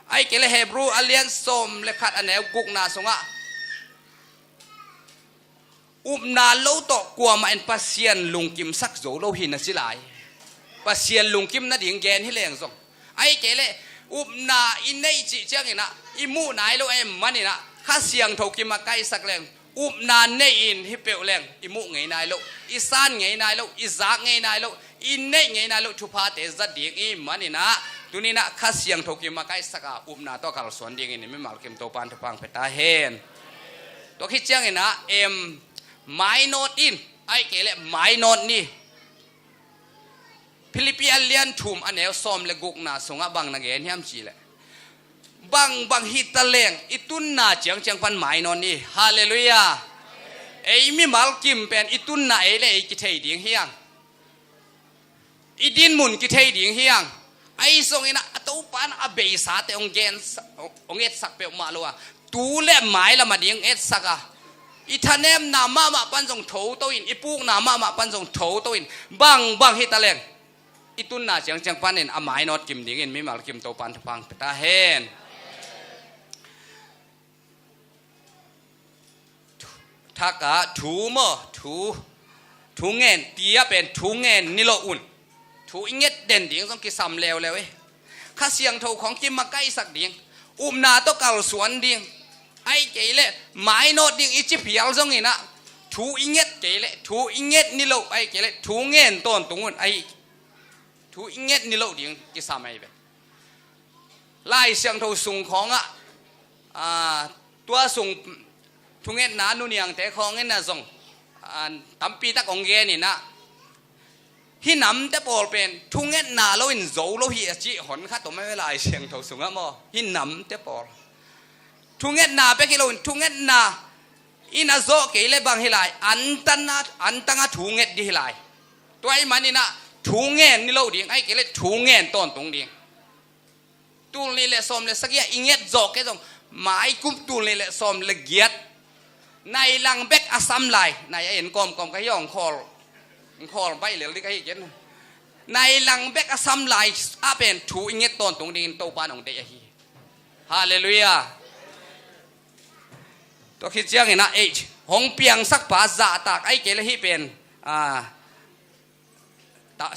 Speaker 5: ไอ้เกลเฮบรูอเลียนส้มเลขัดอันเนวกุกนาสงะ อุบนาโลโตกลัวมาเอ็นปัสเซียนลุงกิมสักโจโลหินนะสิหลายปัสเซียนลุงกิมน่ะดิ่งแกนให้แรงส่งไอ้เกล่อุบนาอินในจิเจ้าเห็นนะอิมูไหนโลเอ็มมันนี่นะข้าเสียงถูกกิมมาใกล้สักแรงอุบนาในอินฮิเปลแรงอิมูไงนายโลอิซานไงนายโลอิซากไงนายโลอินในไงนายโลชุพาเตจัดดิ่งอิมันนี่นะตัวนี้นะข้าเสียงถูกกิมมาใกล้สักอุบนาตัวกัลส่วนดิ่งนี่ไม่มาเก็มตัวปานทุพังเปตาเฮนตัวคิดเจ้าเห็นนะไม่โนดอินไอ้เกล่ไม่โนดนี่ฟิลิปปินส์เลียนทุ่มอันเอลซอมเลกุกนาสงะบังนักเรียนยามจีเลยบังฮิตะเลงอิตุนนาเจียงพันไม่โนดนี่ฮาเลลูยาไอ้มีมัลกิมเป็นอิตุนนาเอเลไอ้กิเทยดิ่งเฮียงอิดินมุนกิเทยดิ่งเฮียงไอ้ทรงเองนะตัวปานอเบยสาแต่องเกนองเอสสักเปียวมาลัวตูเล่ไม้ละมาดิ่งเอสสักอะอีท่านเนมนามาปันจงโถตัวอินอีปูกนามาปันจงโถตัวอินบังฮิตะเลงอีตุนนาเจียงปันเองอาหมายนอดกิมดิ่งอินไม่มากิมโตปันทุพังตาเฮนถ้ากะถูมอถูเงินเตียเป็นถูเงินนิโลอุ่นถูอิงเง็ดเด่นดิ่งต้องกิซ้ำแล้วเว้ยข้าเสียงโถของกิมมาใกล้สักดิ่งอุ้มนาต้องเก่าสวนดิ่งไอ้เจเล่หมายโนดดิ่งอิจิเพียลซงนี่นะถูอิงเง็ดเจเล่ถูอิงเง็ดนิโลไอ้เจเล่ถูเงินต้นตรงนู้นไอ้ถูอิงเง็ดนิโลดิ่งกิซ้ำไอ้แบบไล่เสียงโถสูงของตัวสูงทุงเงินนานุนยังแต่ของเงินน่ะส่งตั้มปีตะกงเกนี่นะฮินำแต่ปอลเป็นทุงเงินนาเราอินโจเราเฮียจีหอนข้าตัวไม่เวลาเสียงทสูงอ่ะมั้งฮินำแต่ปอลทุงเงินนาเป็นกิโลทุงเงินนาอินาโจเกลบางฮิลายอันตังะทุงเงินดีฮิลายตัวไอ้มันนี่นะทุงเงินนี่เราดิ่งไอ้เกลทุงเงินต้นตรงดิ่งตูนี่แหละสมเลยสักอย่างอิงเงินโจแค่ตรงหมายกุมตูนี่แหละสมเลยเกียรติในหลังเบกอาซัมไลในเอ็นกอมก็ย่องคอลไปเหลือที่ใครเห็นในหลังเบกอาซัมไลอาเป็นถูอิงเงต้นตรงนี้ตัวปานของเดียฮีฮาเลลูยาตัวคิดเจียงเห็นนะหงเปียงสักป่าจ่าตากไอ้เกลฮีเป็น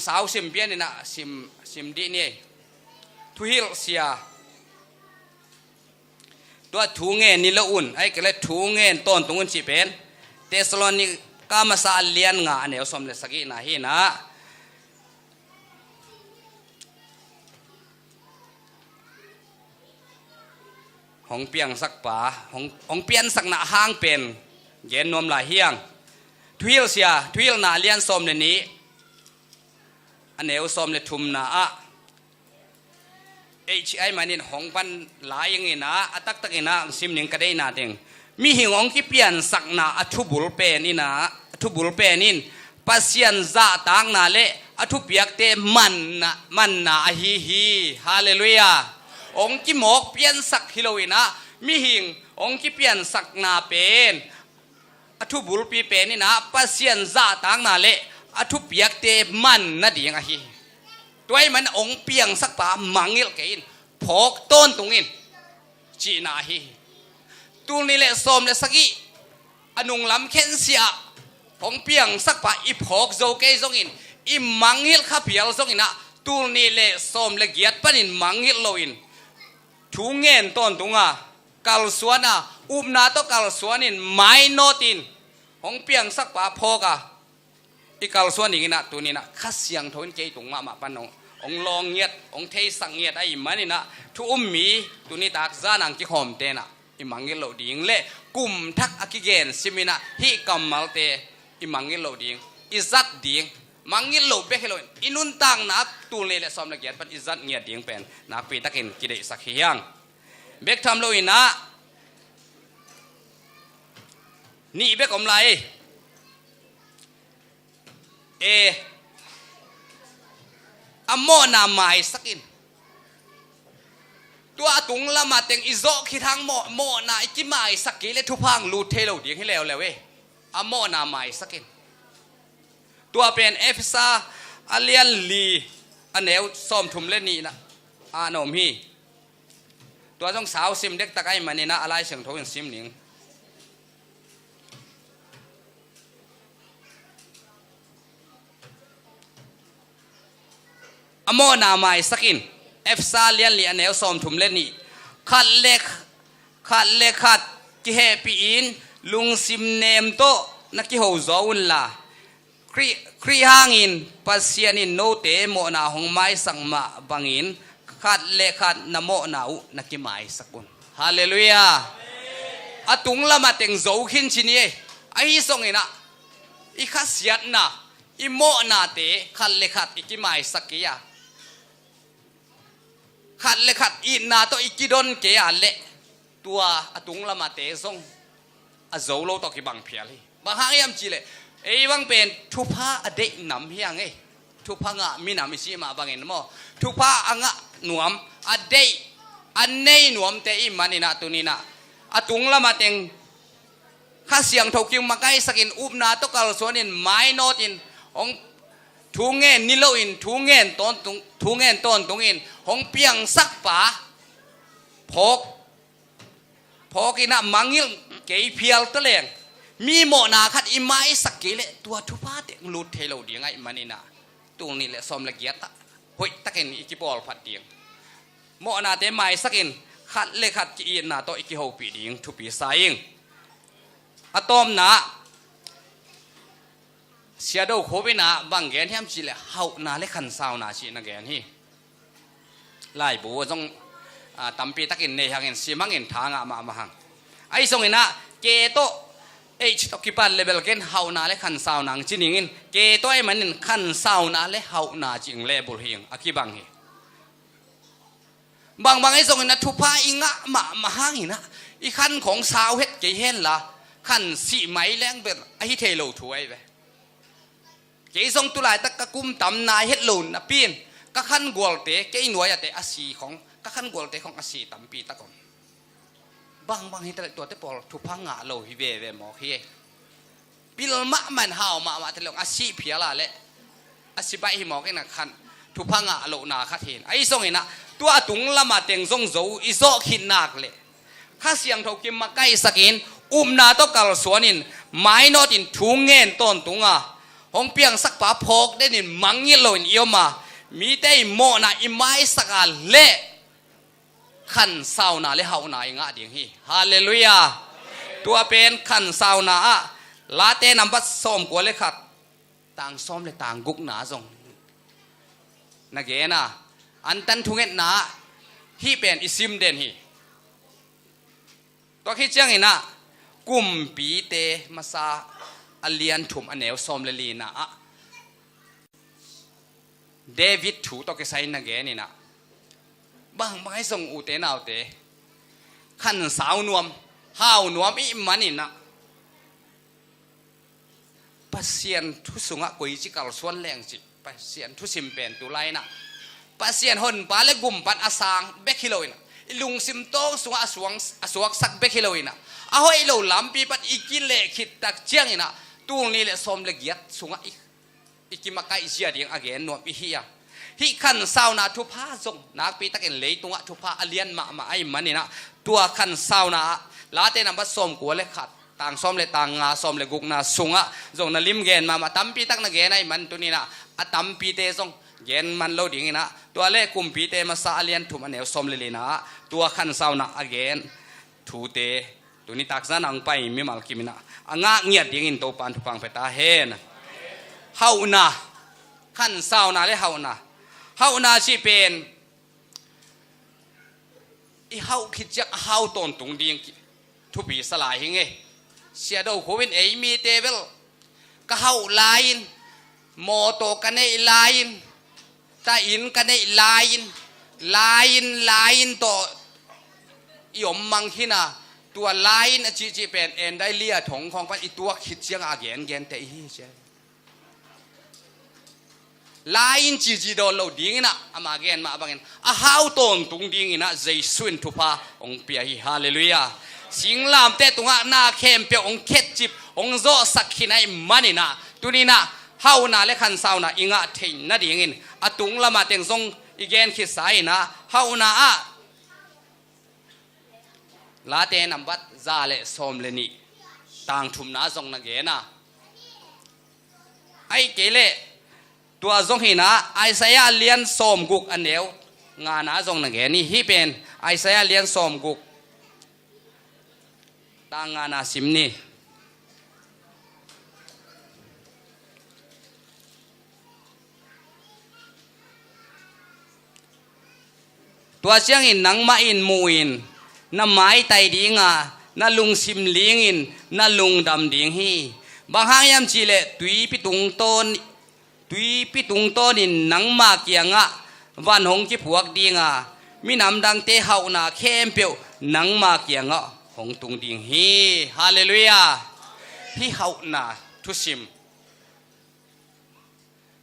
Speaker 5: สาวซิมเปียนนี่นะซิมดีนี่ทุฮิลเซียตัวถูเงินนี่ละอุ่นไอ้ก็เลยถูเงินต้นตรงนั้นสิเป็นเทสโลนิกามาซาเลียนงาเนี่ยสมเลสกินะฮีนะหงเปียงสักป่าหงเปียนสักหน้าห้างเป็นเย็นนวมลายเฮียงทวิลเสียทวิลนาเลียนสมเลนี้อันเนวสมเลทุมนาไอ้มันนี่หงปันหลายอย่างนี้นะตักนะซิมหนึ่งก็ได้นาเองมีหิงองที่เปลี่ยนสักนาทุบุลเปนี่นะทุบุลเปนินปัสยันจ่าต่างนาเละทุเปียกเตมันนาฮีฮาเลลูยาองที่หมกเปลี่ยนสักฮิโลวินะมีหิงองที่เปลี่ยนสักนาเป็นทุบุลปีเป็นนี่นะปัสยันจ่าต่างนาเละทุเปียกเตมันนาดีงฮีตัวไอ้มันองเปียงสักป่ามังเงลกินพกต้นตรงนี้จีนาฮีตัวนี้แหละสมเลยสักกี่อนุงลำเข็นเสียองเปียงสักป่าอีพกโจเกยตรงนี้อีมังเงลข้าเปียลตรงนี้นะตัวนี้แหละสมเลยเกียรติปนินมังเงลโลอินทุงเงินต้นตรงกัลสวนะอุบนาโตกัลสวนินไม่โนตินองเปียงสักป่าพกอีกาลส่วนนี้นะตัวนี้นะข้าเสียงทนใจตรงมาปันองลองเงียดองเทสังเงียดไอ้มันนี่นะทุอุ้มมีตัวนี้ตากซานังที่หอมเตนะอีมังเงลโลดิงเล่กุมทักอากิเกนซิมินะฮิกัมมัลเตอีมังเงลโลดิงอิซัดดิงมังเงลโลเบกเฮโลอินุนตังนักตัวนี้แหละสมละเกียรติปันอิซัดเงียดดิงเป็นนักปีตะกินกิเลสสักเฮียงเบกทำโลอินะนี่เบกอมไลอโมนาไม้สักินตัวตุงละมาเต็งอิโซคิทางโมนาอิจิไม้สักกิเลทุพังลูเทโลเดียงให้แล้วเว้ยอโมนาไม้สักินตัวเป็นเอฟซาอาเลียนลีอันเนวซ้อมทุมเล่นนี่นะอาโนมฮีตัวต้องสาวซิมเด็กตะไคร้มันนี่นะอะไรเสียงโทนซิมหนิง อโมนาไม้สักินเอฟซาเลียนลีอันเอลซอมถุมเล่นนี่ขัดเล็กกิเฮปีอินลุงซิมเนมโตนักกิโฮจอวุนลาครีหางอินปัสยานินโนเตโมนาหงไม้สังมาบังอินขัดเล็กนโมนาอุนักกิไม้สักุนฮาเลลูยาอตุงละมาเต็งโจขินชินีไอ้ส่งอินะอีข้าเสียดนะอีโมนาเตขัดเล็กอีกิไม้สักเกียขัดเล็กอีนาโตอีกิดอนเกียเละตัวอตุงละมาเตส่งอโจโลตอกิบังเพียลีบางครั้งยามจีเลยไอ้วังเป็นทุพาอเดกนำเฮียงไงทุพางะมีนำมิชิมาบางเงินมั้งทุพาอ่างะหนวมอเดกอันนี้หนวมเตอิมันนี่นะตัวนี้นะอตุงละมาเต็งข้าเสียงถูกคิวมาใกล้สกินอุบนาตกกลส่วนอินไม้โนตินองทูเงินนิโลอินทูเงินต้นตรงอินองเปียงสักป่าพกอินะมังยิลเกยเพียลตะเลงมีโมนาคัดอิไม้สักเกลตัวทุพาเต็งลูดเทโลเดียงไงมันนี่นะตรงนี้แหละสมละเกียรติหอยตะเกนอีกิบอลพัดเดียงโมนาเตไม้สักินขัดเลขัดกีนาโตอีกิโฮปีดิงทุปีสายิงอะตอมนะเสียดโควินาบางแกนที่มจีเลเฮานาเลขันสาวนาชีนะแกนฮีไล่บัวจงตัมปีตะกินเนหังเงินซีมังเงินทางมาหังไอ้ส่งเงินนะเกโตเอชตกิปันเลเวลเกนเฮานาเลขันสาวนางจีนิงินเกโตไอ้มันขันสาวนาเลเฮานาจิงเลบุลฮิงอากิบังฮีบางไอ้ส่งนะทุพาอิงะมาห้างอินะอีขั้นของสาวเฮ็ดเกยเห็นละขั้นสีไม้แรงเป็นไอ้เทโลถวยไปเกยส่งตุลายตะกะกุมตำนายเฮ็ดลุนนะปีนกะขั้นกวลเตเกยหน่วยเตอาศีของกะขั้นกวลเตของอาศีตำปีตะกอนบางเห็นแต่ตัวเตปอลทุพางะโลฮิเวหมอเฮปีลมะมันหาวมาแต่ลงอาศีเพียละเละอาศีใบหิหมอกันนะขั้นทุพางะโลนาคัดเห็นไอ้ส่งเห็นนะตัวตุงละมาเต็งซงโจอีโซขินนักเลยข้าเสียงถูกกิมมาใกล้สกินนาโตกัลสวนินไม้นอตินทุงเงินต้นตุงหงเปียงสักป่าพกได้นินมังเงลอยเอียวมามีแต่โมนาอิไม้สักเละขันสาวนาเลเฮานาอิงะเดียงฮีฮาเลลูยาตัวเป็นขันสาวนาลาเตนับบัดส้มกัวเลยขัดต่างส้มเลยต่างกุกหนาจงนักเกนะอันตันทุงเงินนาที่เป็นอิซิมเดนฮีตัวคิดจังเห็นนะกุมปีเตมาซาอเลียนถุมอันเนวซอมเลลีนะเดวิดถูตัวกิไซนักเกนี่นะบางให้ส่งอุเตนเอาเตขันสาวนวมห้าวนวมอีมันนี่นะปัสเซียนทุสุงะกุยจิกาลส่วนแรงจิปัสเซียนทุสิมเป็นตุไลนะปัสเซียนหนปาเลกุมปันอาสางเบคิโลอินะลุงซิมโตสุงะสวงสักเบคิโลอินะเอาให้เราลำปีปัดอีกิเลขิดตักเจียงอินะตู้นี้แหละสมละเกียรติสุงะอีกิมาไกเสียดียงอาเกนนวมอีเฮียฮิขันสาวนาทุพาจงนักปีตะเกนเลยตัวทุพาอเลียนมาไอ้มันนี่นะตัวขันสาวนาลาเตนับสมกัวเลยขัดต่างสมเลยต่างงาสมเลยกุกนาสุงะจงนาลิมเกนมาตั้มปีตักนักเกนไอ้มันตัวนี้นะตั้มปีเตจงเกนมันโลดิ่งนะตัวเล่กุมปีเตมาซาเลียนถุมันเนวสมเลยนะตัวขันสาวนาอเกนทูเตตัวนี้ตักซะนังไปมีมัลกิมินะงะเงียดดิ่งอินโตปันทุปังเปตาเฮนเฮานาขันสาวนาเลยเฮานาชีเป็นอีเฮาคิดจะเฮาตนตุงดิ่งทุบีสลายหิงเสียดาวโควินมีเตเวลก็เฮาไลน์โมโตกันในไลน์ตาอินกันในไลน์ต่อยมมังคินาตัวไลน์จีเป็นเอ็นได้เลียถงของพันอีตัวคิดเชียงอาเกนเตอีเชไลน์จีโดนเราดิ้งนะอามาเกนมาบางเงินเฮาตนตุงดิ้งนะใจสุนทุพาองเปียฮีฮาเลลูยาสิงลามเตตุงะนาเข้มเปียองเคจิบองโซสักขินไอมันนี่นะตุนีนะเฮานาเลขันสาวนาอิงะเทนนาดิ่งอตุงละมาเต็งซงอีเกนคิดสายนะเฮานาลาเตนับบัดซาเลสอมเลนีต่างทุมนาซงนักเกนะไอเกเล ตัวจงหินะไอเสียเลียนสมกุกอันเดียวงานนะจงนังเกนี่ฮีเป็นไอเสียเลียนสมกุกต่างงานนะสิมนี่ตัวเชียงอินนังมาอินมูอินน้ำไม้ไตดิงอ่ะน้าลุงซิมเลี้ยงอินน้าลุงดำดิงฮีบางครั้งยามจีเล่ตุยปิตุงต้นอินนังมาเกียงอ่ะวันหงจีพวกดิงอ่ะมีน้ำดังเตะเฮานาเข้มเปียวนังมาเกียงอ่ะหงตุงดิงฮีฮาเลลูยาที่เฮานาทุสิม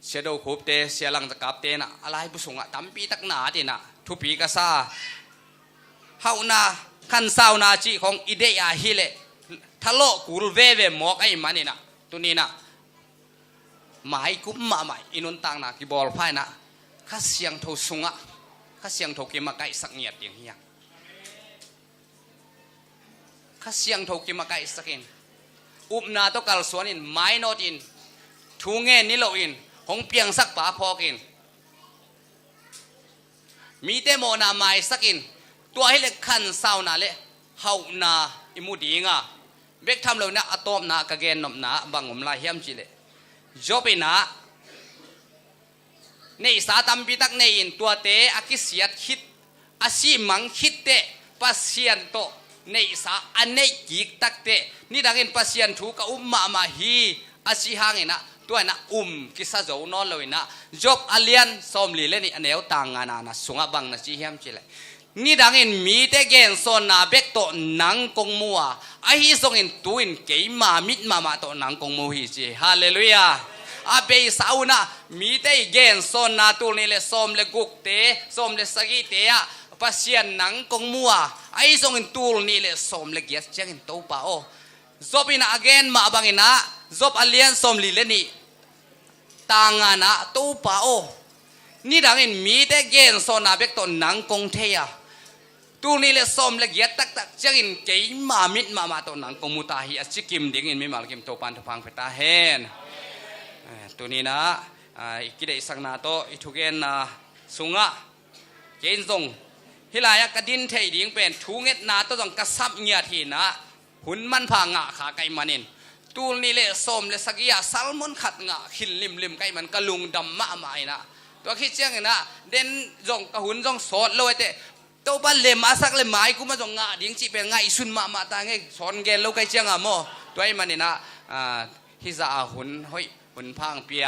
Speaker 5: เสียดาวคูบเตะเสียหลังตะกับเตะน่ะอะไรบุษงอ่ะตั้มปีตักหนาเตะน่ะทุปีกษาเฮานาขันสาวนาจีของอิเดียฮิเลทะโลกูลเวหมอกไอ้มันนี่นะตัวนี้นะหมายกุมมาใหม่อินุนตังนะกีบอลไพ่นะข้าเสียงโทสุงะข้าเสียงโทกิมาไก่สักเงียดอย่างเฮียข้าเสียงโทกิมาไก่สักเองอุบนาตกัลสวนินไม้โนดินทูเงินนิโลอินหงเปียงสักป่าพอกินมีเตโมนาไม้สักอินตัวให้เล็กขันสาวนาเละเฮานาอิมูดีงะเบกทำเราเนี่ยอะตอมนากะเกนนมนาบังอมลายเฮียมจิเลจบไปนะในสาตัมปิตักในอินตัวเตอกิเสียดคิดอาชีมังคิดเตปัสเซียนโตในสาอันในกิกตักเตนี่ดังอินปัสเซียนถูกอุมมาฮีอาชีหางอินะตัวน่ะกิสะโจนอนเลยนะจบอเลียนสมลีเลนี่อันเดียวต่างงานนะสุงะบังนะจีเฮียมจิเลนี่ดังอินมีแต่เกณฑ์ส่วนนาเบกโตนังกงมัวไอฮิส่งอินตุอินเกยมามิดมาโตนังกงมัวฮิจีฮาเลลูยาอาเบยสาวนะมีแต่เกณฑ์ส่วนนาตุนี่เลสมเลกุกเตสมเลสกิเตะปัสยานนังกงมัวไอส่งอินตุนี่เลสมเลเกียสเจงอินโตปาโอจบอินอเกนมาบังอินะจบอเลียนสมลีเลนี่ต่างงานะโตปาโอนี่ดังอินมีแต่เกณฑ์ส่วนนาเบกโตนังกงเทียตูนี่เลยสมเลยเกียรตักจังอินเกยมามิดมาตัวหนังกมุตาฮีอชิกิมดิ่งอินไม่มาลกิมโตปันทุพังเปตาเฮนตัวนี้นะอีกกี่ได้สักนาโตอีทุกเกนนะสุงะเกณฑ์ทรงฮิลายกระดินเทยดิ่งเป็นทุเงตนาตัวต้องกระซับเงียทีนะหุ่นมันพางะขาไก่มันอินตูนี่เลยสมเลยสักยาซัลมอนขัดงะขินลิมไก่มันกระลุงดำมะมาไอนะตัวคิดเชียงนะเด่นจงกระหุ่นจงสดเลยเตตัวบ้านเล่มาสักเล่ไม้กูมาจงงาดิ้งจีเป็นไงสุนมาตาไงสอนเกลเราใครเชียงอ่ะโมตัวไอ้มันนี่นะฮิซาหุ่นห้อยหุ่นพังเปีย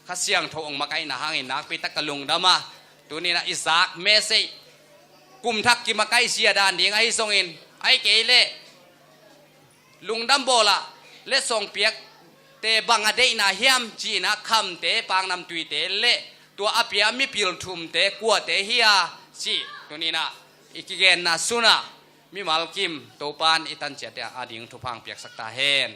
Speaker 5: ข้าเสียงโถงมาไกลหนาหางนักไปตะกะลุงดามาตัวนี้นะอิสากเมสิกุมทักกิมาไกลเสียดานดิ้งไอ้ทรงอินไอ้เกลลุงดัมโบละเล่ทรงเปียกเตบังอเดน่าเฮียมจีนะคำเตปางนำตุยเตเล่ตัวอภิยามิปิลทุมเตกัวเตเฮียจีตัวนี้นะอีกเกนนะสุนะมีมาลกิมโตปานอิตันเจตอาดิ่งทุพังเปียกสักตาเฮน